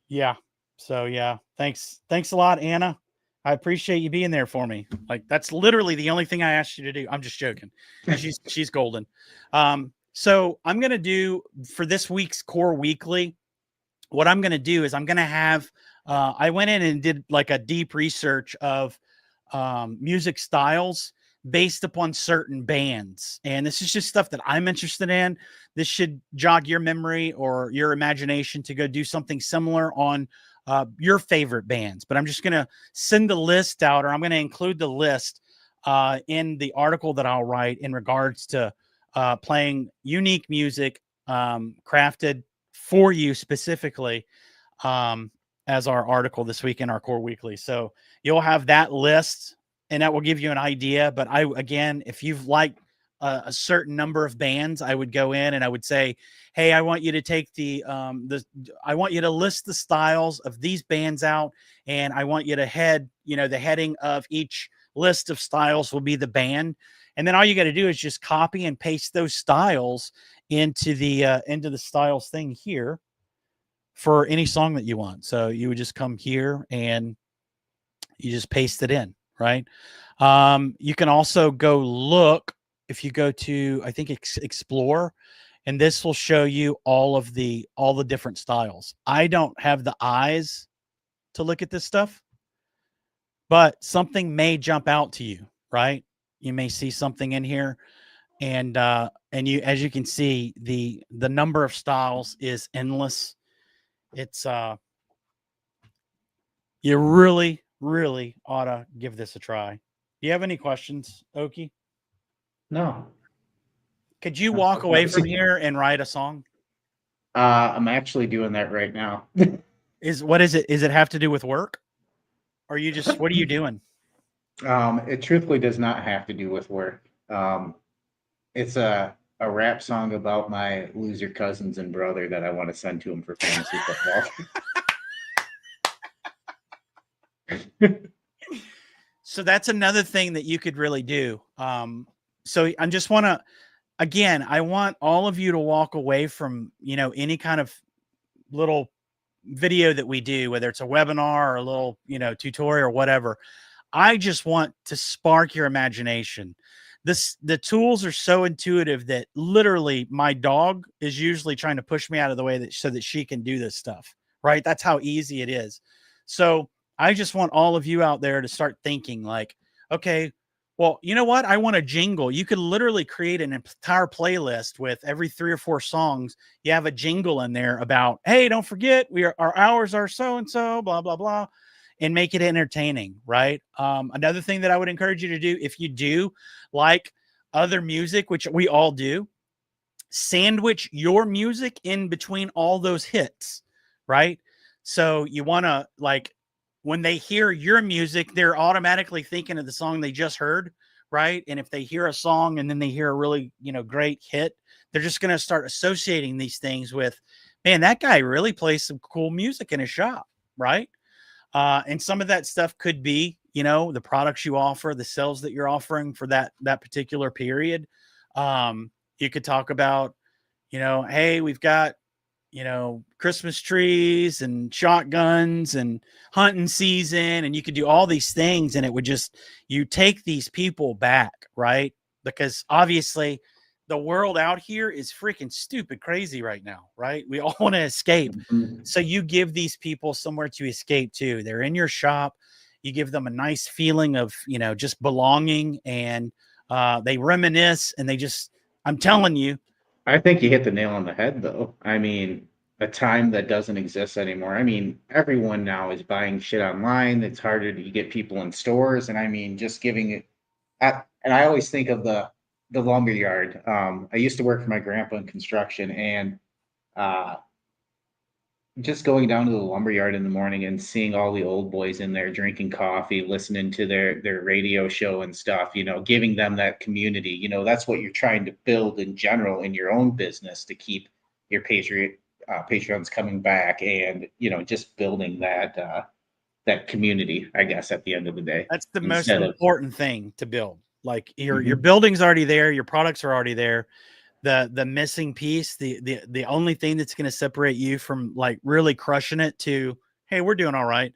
Yeah. So yeah, thanks a lot, Anna. I appreciate you being there for me. Like, that's literally the only thing I asked you to do. I'm just joking. She's golden. So I'm going to do for this week's Core Weekly. What I'm going to do is I'm going to have, I went in and did like a deep research of music styles based upon certain bands. And this is just stuff that I'm interested in. This should jog your memory or your imagination to go do something similar on your favorite bands. But I'm just going to send the list out, or I'm going to include the list in the article that I'll write in regards to playing unique music crafted for you specifically as our article this week in our Core Weekly. So you'll have that list, and that will give you an idea. But again, if you've liked a certain number of bands, I would go in and I would say, hey, I want you to take I want you to list the styles of these bands out, and I want you to the heading of each list of styles will be the band. And then all you got to do is just copy and paste those styles into the styles thing here for any song that you want. So you would just come here and you just paste it in, right? You can also go look, if you go to, I think, Explore, and this will show you all the different styles. I don't have the eyes to look at this stuff, but something may jump out to you, right? You may see something in here, and you, as you can see, the number of styles is endless. It's you really, really ought to give this a try. Do you have any questions, Oki? No. Could you walk away from here and write a song? I'm actually doing that right now. What is it? Is it have to do with work? Or what are you doing? It truthfully does not have to do with work. It's a rap song about my loser cousins and brother that I want to send to him for fantasy football. So that's another thing that you could really do. So I just want to, again, I want all of you to walk away from, any kind of little video that we do, whether it's a webinar or a little, tutorial or whatever. I just want to spark your imagination. The tools are so intuitive that literally my dog is usually trying to push me out of the way so that she can do this stuff, right? That's how easy it is. So I just want all of you out there to start thinking like, okay, Well, you know what? I want a jingle. You could literally create an entire playlist with every 3 or 4 songs. You have a jingle in there about, hey, don't forget, our hours are so and so, blah blah blah, and make it entertaining, right? Another thing that I would encourage you to do, if you do like other music, which we all do, sandwich your music in between all those hits, right? So you want to, like, when they hear your music, they're automatically thinking of the song they just heard, right? And if they hear a song and then they hear a really, great hit, they're just going to start associating these things with, man, that guy really plays some cool music in his shop, right? And some of that stuff could be, the products you offer, the sales that you're offering for that particular period. You could talk about, hey, we've got, Christmas trees and shotguns and hunting season, and you could do all these things, and it would just, you take these people back, right? Because obviously the world out here is freaking stupid crazy right now, right? We all want to escape. Mhm. So you give these people somewhere to escape to. They're in your shop. You give them a nice feeling of, just belonging, and they reminisce, and I'm telling you. I think you hit the nail on the head, though. I mean, a time that doesn't exist anymore. I mean, everyone now is buying shit online. It's harder to get people in stores, and I mean, just giving it. And I always think of the lumber yard. I used to work for my grandpa in construction, and uh, just going down to the lumberyard in the morning and seeing all the old boys in there drinking coffee, listening to their radio show and stuff, giving them that community. That's what you're trying to build in general in your own business, to keep your patrons coming back, and just building that community, I guess, at the end of the day. That's the most Instead of important thing to build. Like your Mhm. building's already there, your products are already there. The missing piece, the only thing that's going to separate you from like really crushing it to, hey, we're doing all right,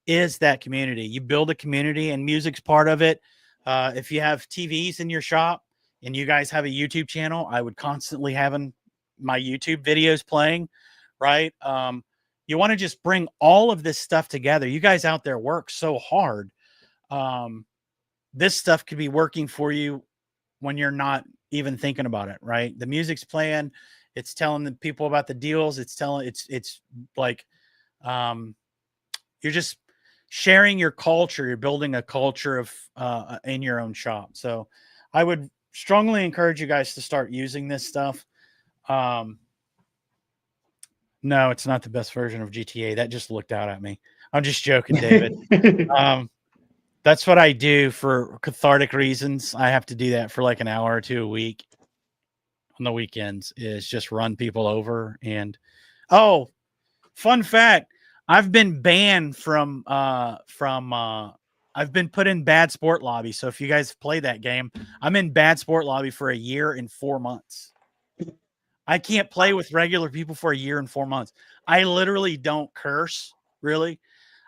is that community. You build a community, and music's part of it. If you have TVs in your shop and you guys have a YouTube channel, I would constantly having my YouTube videos playing, right? You want to just bring all of this stuff together. You guys out there work so hard. Um, this stuff could be working for you when you're not even thinking about it, right? The music's playing, it's telling the people about the deals, it's like, you're just sharing your culture, you're building a culture of in your own shop. So I would strongly encourage you guys to start using this stuff. No, it's not the best version of GTA. That just looked out at me. I'm just joking, David. That's what I do for cathartic reasons. I have to do that for like an hour or two a week on the weekends, is just run people over. And fun fact, I've been banned from I've been put in bad sport lobby. So if you guys play that game, I'm in bad sport lobby for a year and 4 months. I can't play with regular people for a year and 4 months. I literally don't curse, really.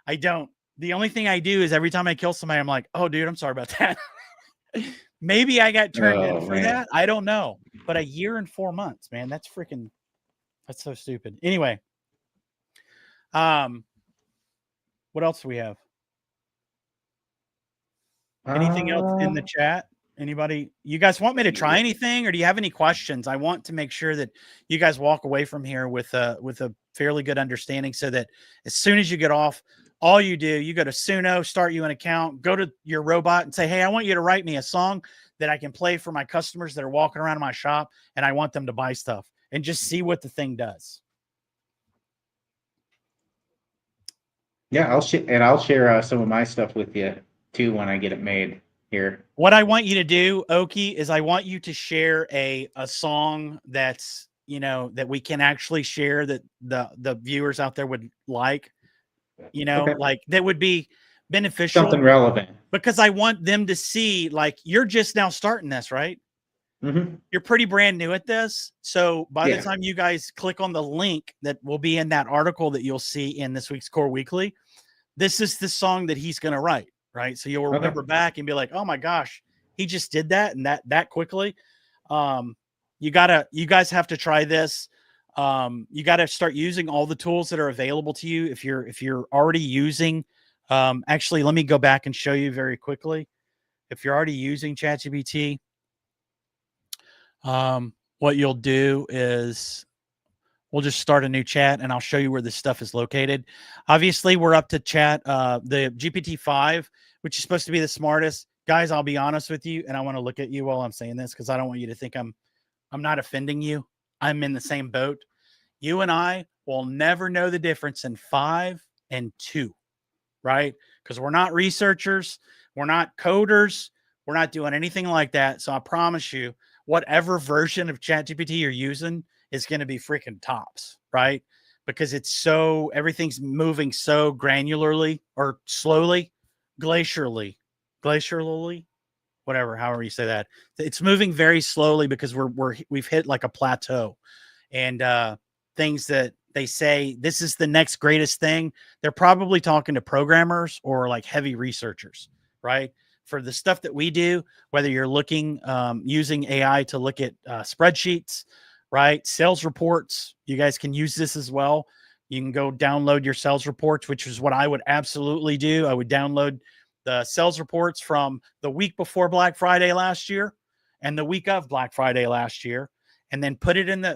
I don't. The only thing I do is every time I kill somebody, I'm like, oh, dude, I'm sorry about that. Maybe I got turned in Oh for man. that. I don't know. But a year and 4 months, man, that's so stupid. Anyway, what else do we have? Anything else in the chat? Anybody? You guys want me to try anything, or do you have any questions? I want to make sure that you guys walk away from here with a fairly good understanding, so that as soon as you get off, all you do, you go to Suno, start you an account, go to your robot and say, hey, I want you to write me a song that I can play for my customers that are walking around in my shop, and I want them to buy stuff, and just see what the thing does. Yeah, I'll share some of my stuff with you too when I get it made here. What I want you to do, Oki, is I want you to share a song that's, that we can actually share, that the viewers out there would like, Okay. like that would be beneficial. Something relevant. Because I want them to see, like, you're just now starting this, right? Mm-hmm. You're pretty brand new at this. So by the Yeah. time you guys click on the link that will be in that article that you'll see in this week's Core Weekly, this is the song that he's going to write, right? So you'll remember back and be like, oh my gosh, he just did that, and that quickly. You guys have to try this. You got to start using all the tools that are available to you. If you're already using, actually, let me go back and show you very quickly. if you're already using ChatGPT, what you'll do is we'll just start a new chat and I'll show you where this stuff is located. Obviously, we're up to the GPT-5, which is supposed to be the smartest. Guys, I'll be honest with you, and I want to look at you while I'm saying this because I don't want you to think I'm not offending you. I'm in the same boat. You and I will never know the difference in 5 and 2, right? Because we're not researchers. We're not coders. We're not doing anything like that. So I promise you, whatever version of ChatGPT you're using is going to be freaking tops, right? Because everything's moving so granularly or slowly, glacially, whatever, however you say that. It's moving very slowly because we've hit like a plateau, and things that they say this is the next greatest thing, they're probably talking to programmers or like heavy researchers, right? For the stuff that we do, whether you're looking using AI to look at spreadsheets, right? Sales reports, you guys can use this as well. You can go download your sales reports, which is what I would absolutely do. I would download the sales reports from the week before Black Friday last year and the week of Black Friday last year, and then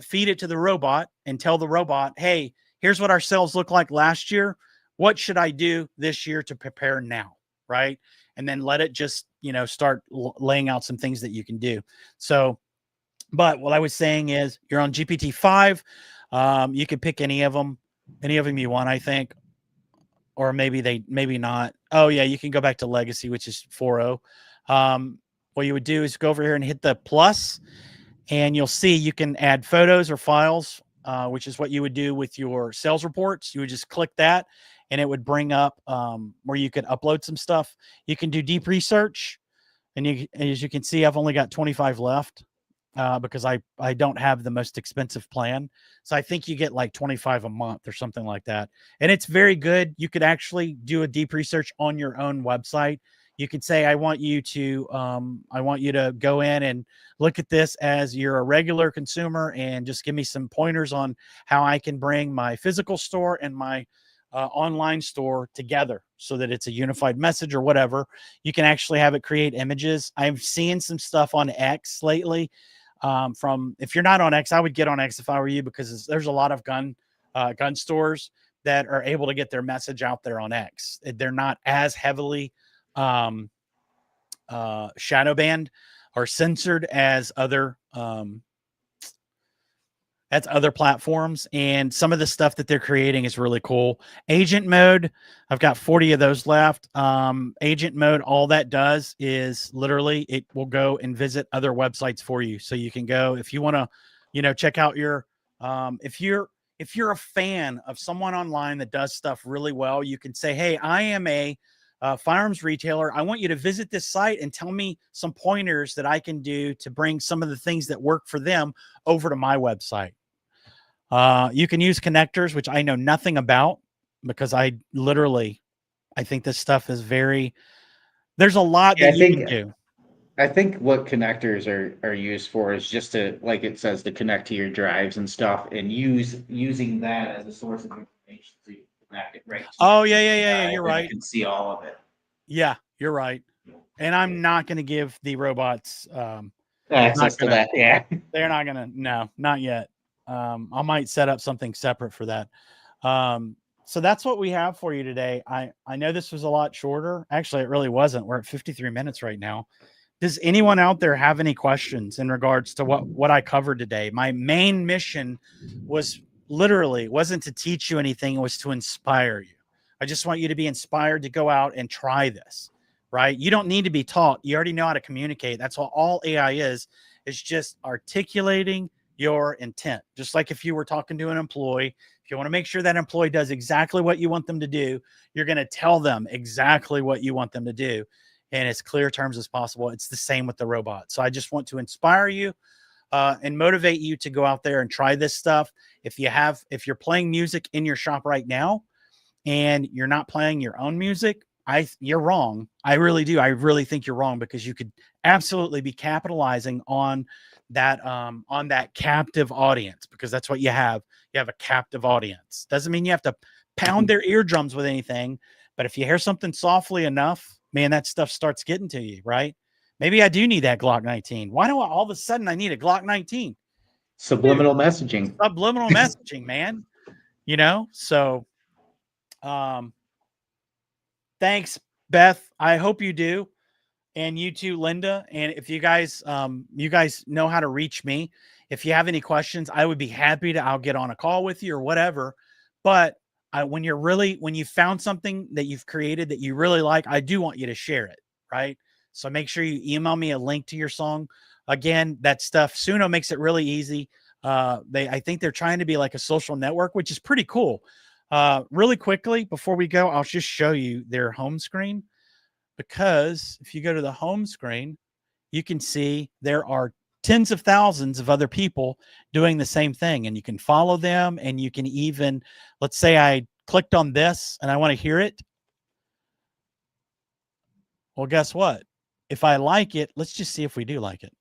feed it to the robot and tell the robot, hey, here's what our sales look like last year. What should I do this year to prepare now? Right. And then let it just, start laying out some things that you can do. So, but what I was saying is you're on GPT-5. You can pick any of them you want, I think, or maybe not. Oh yeah. You can go back to legacy, which is 4.0. What you would do is go over here and hit the plus, and you'll see you can add photos or files, which is what you would do with your sales reports. You would just click that, and it would bring up where you could upload some stuff. You can do deep research, and as you can see, I've only got 25 left because I don't have the most expensive plan. So I think you get like 25 a month or something like that. And it's very good. You could actually do a deep research on your own website. You could say, I want you to go in and look at this as you're a regular consumer and just give me some pointers on how I can bring my physical store and my online store together so that it's a unified message or whatever. You can actually have it create images. I've seen some stuff on X lately. If you're not on X, I would get on X if I were you, because there's a lot of gun stores that are able to get their message out there on X. They're not as heavily shadow banned or censored as other platforms, and some of the stuff that they're creating is really cool. Agent mode, I've got 40 of those left. Agent mode, all that does is literally it will go and visit other websites for you, so you can go if you want to check out your if you're a fan of someone online that does stuff really well, you can say, hey, I am a firearms retailer. I want you to visit this site and tell me some pointers that I can do to bring some of the things that work for them over to my website. You can use connectors, which I know nothing about because I think this stuff is there's a lot that you can do. I think what connectors are used for is just to, like it says, to connect to your drives and stuff, and using that as a source of information so you can connect it right to yeah, you're right. You can see all of it. Yeah, you're right. And I'm not going to give the robots access to that. Yeah, they're not going to. No, not yet. I might set up something separate for that. So that's what we have for you today. I know this was a lot shorter. Actually, it really wasn't. We're at 53 minutes right now. Does anyone out there have any questions in regards to what I covered today? My main mission wasn't to teach you anything. It was to inspire you. I just want you to be inspired to go out and try this, right? You don't need to be taught. You already know how to communicate. That's all AI is just articulating your intent. Just like if you were talking to an employee, if you want to make sure that employee does exactly what you want them to do, you're going to tell them exactly what you want them to do in as clear terms as possible. It's the same with the robot. So I just want to inspire you and motivate you to go out there and try this stuff. If you're playing music in your shop right now and you're not playing your own music, you're wrong. I really do. I really think you're wrong, because you could absolutely be capitalizing on that captive audience, because that's what you have. You have a captive audience. Doesn't mean you have to pound their eardrums with anything, but if you hear something softly enough, man, that stuff starts getting to you, right? Maybe I do need that Glock 19. Why do I all of a sudden I need a Glock 19? Subliminal messaging. Subliminal messaging, man. You know, so thanks, Beth. I hope you do. And you too, Linda. And if you guys know how to reach me. If you have any questions, I would be happy to, I'll get on a call with you or whatever. But when you found something that you've created that you really like, I do want you to share it. Right. So make sure you email me a link to your song. Again, that stuff, Suno makes it really easy. I think they're trying to be like a social network, which is pretty cool. Really quickly before we go, I'll just show you their home screen, because if you go to the home screen, you can see there are tens of thousands of other people doing the same thing, and you can follow them. And you can even, let's say I clicked on this and I want to hear it. Well, guess what? If I like it, let's just see if we do like it.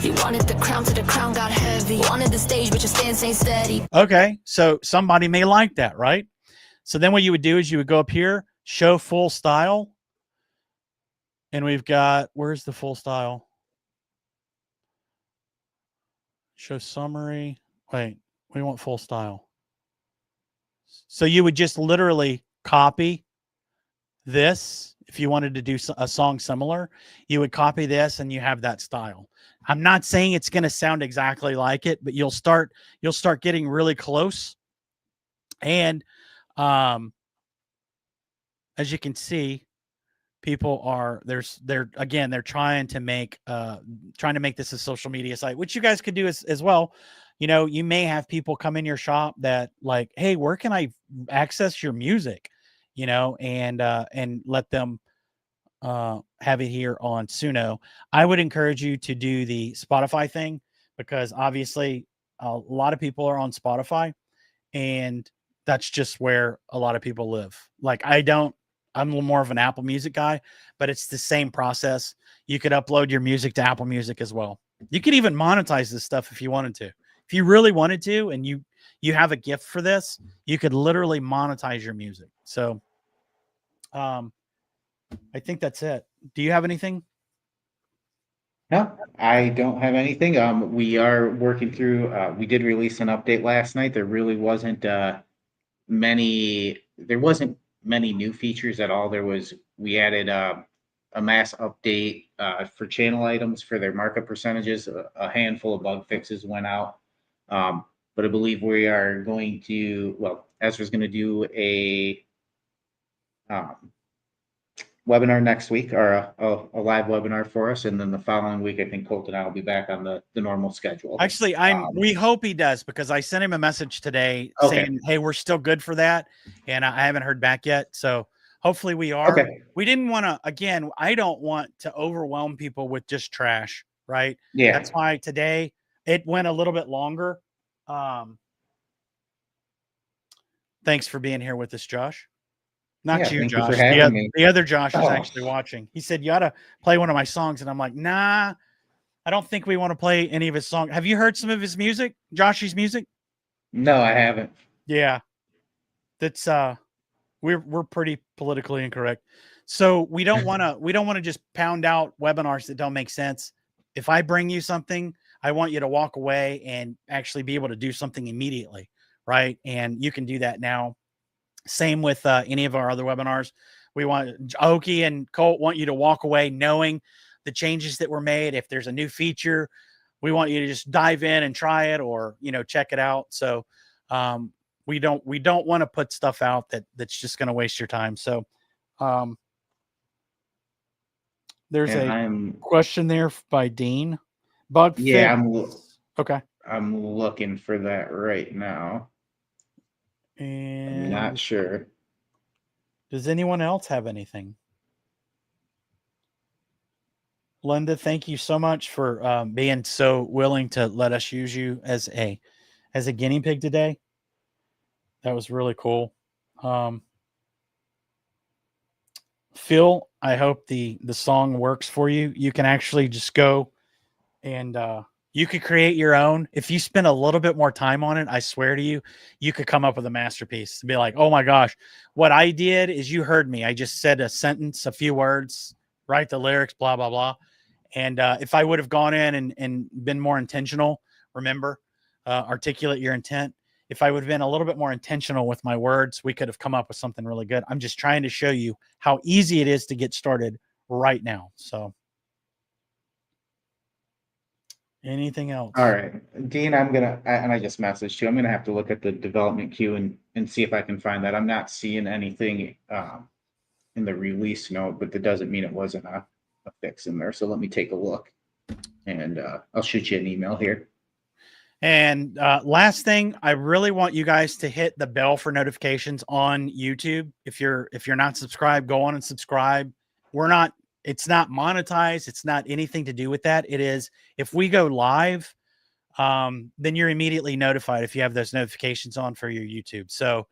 He wanted the crown till the crown got heavy. Wanted the stage, but your stance ain't steady. Okay, so somebody may like that, right? So then what you would do is you would go up here, show full style. And we've got, where's the full style? Show summary. Wait, we want full style. So you would just literally copy this. If you wanted to do a song similar, you would copy this and you have that style. I'm not saying it's going to sound exactly like it, but you'll start getting really close. And as you can see, people are they're trying to make this a social media site, which you guys could do as well. You know, you may have people come in your shop that like, hey, where can I access your music? You know, and let them have it here on Suno. I would encourage you to do the Spotify thing, because obviously a lot of people are on Spotify, and that's just where a lot of people live. Like I'm a little more of an Apple Music guy, but it's the same process. You could upload your music to Apple Music as well. You could even monetize this stuff if you wanted to. If you really wanted to, and you have a gift for this, you could literally monetize your music. So I think that's it. Do you have anything? No, I don't have anything. We are working through, we did release an update last night. There really wasn't many new features at all. We added a mass update for channel items for their markup percentages. A handful of bug fixes went out. But I believe we are going to, Ezra's going to do a webinar next week, or a live webinar for us, and then the following week I think Colt and I will be back on the normal schedule. Actually, we hope he does, because I sent him a message today saying, hey, we're still good for that, and I haven't heard back yet. So hopefully we are. Okay. We didn't want to, again, I don't want to overwhelm people with just trash, right? Yeah. That's why today it went a little bit longer. Thanks for being here with us, Josh. Not you, thank Josh. you for having me. The other Josh is actually watching. He said, you ought to play one of my songs. And I'm like, nah, I don't think we want to play any of his songs. Have you heard some of his music, Josh's music? No, I haven't. Yeah. That's we're pretty politically incorrect. So we don't want to just pound out webinars that don't make sense. If I bring you something, I want you to walk away and actually be able to do something immediately, right? And you can do that now. Same with any of our other webinars. We want Oki and Colt want you to walk away knowing the changes that were made. If there's a new feature, we want you to just dive in and try it, or check it out. So we don't want to put stuff out that's just going to waste your time. So there's a question there by Dean. Bug fix. Yeah, okay. I'm looking for that right now. And I'm not sure. Does anyone else have anything? Linda, thank you so much for being so willing to let us use you as a guinea pig today. That was really cool. Phil, I hope the song works for you. You can actually just go and You could create your own. If you spend a little bit more time on it, I swear to you, you could come up with a masterpiece to be like, oh my gosh, what I did is you heard me. I just said a sentence, a few words, write the lyrics, blah, blah, blah. And if I would have gone in and been more intentional, remember, articulate your intent. If I would have been a little bit more intentional with my words, we could have come up with something really good. I'm just trying to show you how easy it is to get started right now. So anything else? All right, Dean, and I just messaged you. I'm gonna have to look at the development queue and see if I can find that. I'm not seeing anything in the release note, but that doesn't mean it wasn't a fix in there. So let me take a look, and I'll shoot you an email here. And last thing, I really want you guys to hit the bell for notifications on YouTube. If you're not subscribed, go on and subscribe. It's not monetized. It's not anything to do with that. It is, if we go live, then you're immediately notified if you have those notifications on for your YouTube. So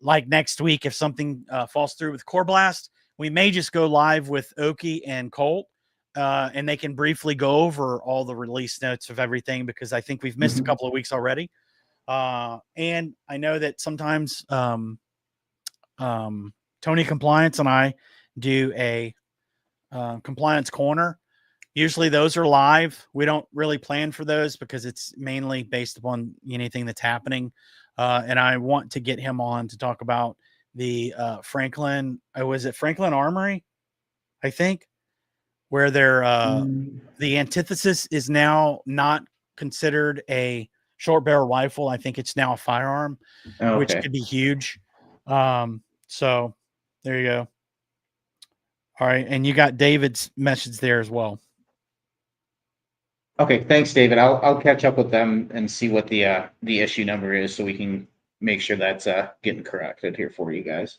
like next week, if something falls through with Core Blast, we may just go live with Oki and Colt, and they can briefly go over all the release notes of everything, because I think we've missed a couple of weeks already. And I know that sometimes Tony Compliance and I do a compliance corner. Usually those are live. We don't really plan for those because it's mainly based upon anything that's happening. And I want to get him on to talk about the Franklin. Was it Franklin Armory? I think, where they're the antithesis is now not considered a short barrel rifle. I think it's now a firearm, which could be huge. So there you go. All right, and you got David's message there as well. Okay, thanks, David. I'll catch up with them and see what the issue number is, so we can make sure that's getting corrected here for you guys.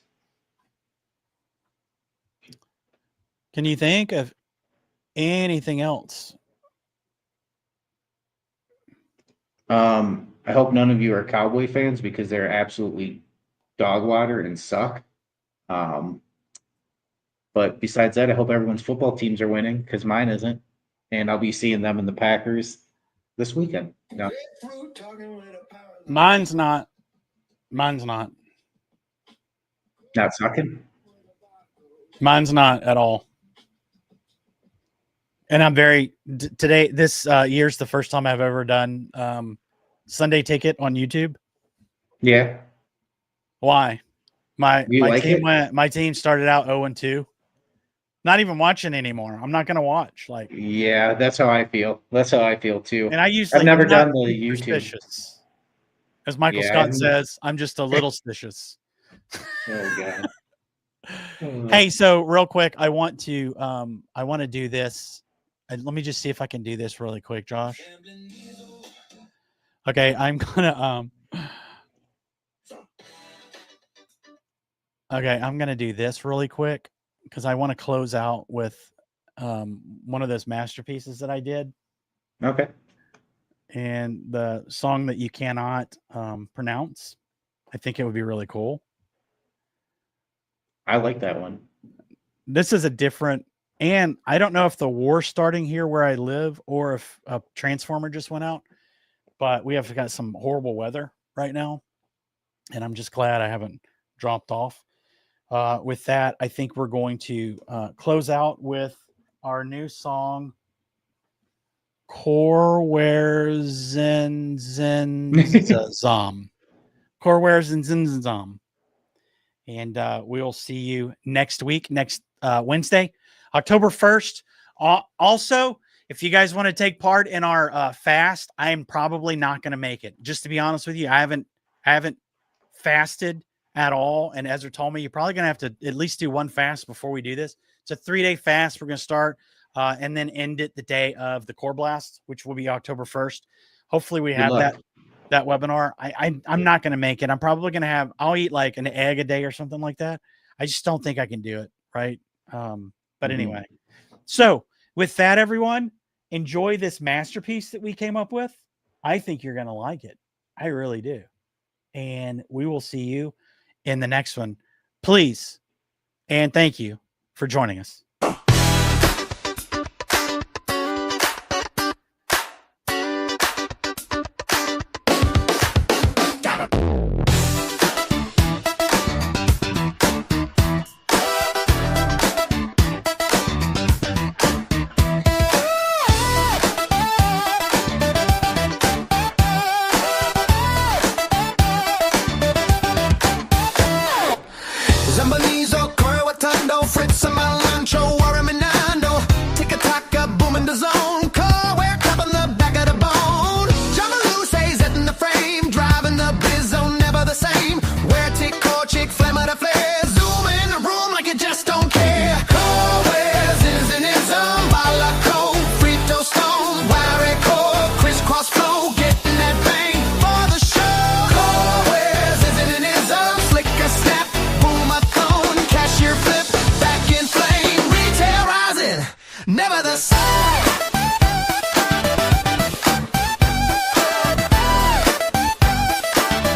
Can you think of anything else? I hope none of you are Cowboy fans, because they're absolutely dog water and suck. But besides that, I hope everyone's football teams are winning, because mine isn't. And I'll be seeing them in the Packers this weekend. No. Mine's not. Mine's not. Not sucking? Mine's not at all. And I'm today, this year's the first time I've ever done Sunday Ticket on YouTube. Yeah. Why? My like team started out 0-2. Not even watching anymore. I'm not going to watch. Like, yeah, that's how I feel. That's how I feel too. And I've never done the YouTube. Suspicious. As Michael Scott says, I'm just a little suspicious. Oh God. Hey, so real quick, I want to do this. Let me just see if I can do this really quick, Josh. Okay, I'm gonna do this really quick, because I want to close out with one of those masterpieces that I did. Okay. And the song that you cannot pronounce. I think it would be really cool. I like that one. This is a different, and I don't know if the war's starting here where I live or if a transformer just went out, but we have got some horrible weather right now, and I'm just glad I haven't dropped off. With that, I think we're going to close out with our new song, CoreAI Tactics. And we'll see you next week, next Wednesday, October 1st. Also, if you guys want to take part in our fast, I am probably not going to make it. Just to be honest with you, I haven't fasted at all. And Ezra told me you're probably going to have to at least do one fast before we do this. It's a 3-day fast. We're going to start and then end it the day of the Core Blast, which will be October 1st. Hopefully we have that webinar. I'm not going to make it. I'm probably going to I'll eat like an egg a day or something like that. I just don't think I can do it. Right. But anyway, so with that, everyone, enjoy this masterpiece that we came up with. I think you're going to like it. I really do. And we will see you in the next one. Please. And thank you for joining us.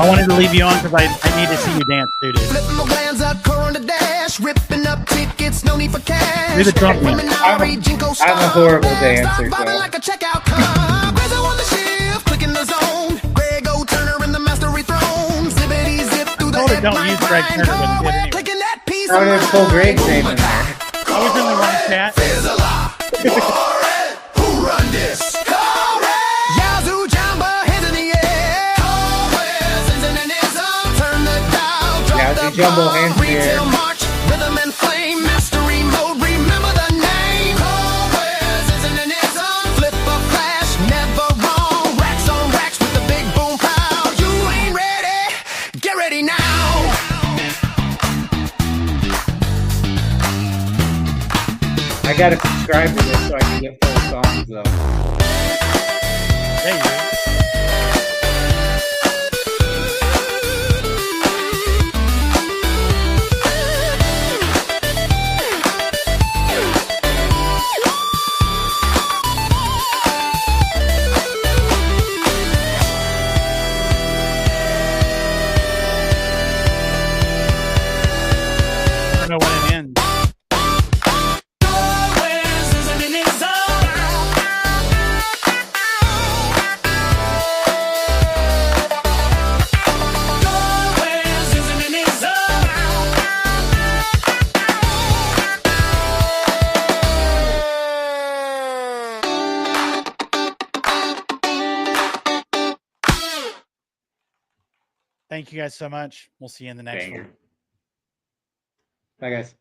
wanted to leave you on because I need to see you dance too, dude. Flipping my glands up, core on the dash, ripping up tickets, no need for cash. Do the drum dance. I'm a horrible dancer, so. Like a checkout car. Grezzo on the shift, clicking the zone. Greg O. Turner in the mastery throne. Zippity zip through the told her don't use Greg Turner, but he did anyway. clicking that piece I would have pulled Greg's name in there. I was in the wrong chat. Who run this? Yazoo Jamba, hands in the air. Turn the dial, drop Yazoo the Jumbo, ball. hands in the air. Retail march, rhythm and flame, mastery mode. Remember the name. Flip a flash, never wrong. Racks on racks with the big boom pow. You ain't ready, get ready now. I gotta subscribe to this so I can get full songs though. There you go. I don't know when it ends. Thank you guys so much. We'll see you in the next one. Bye guys.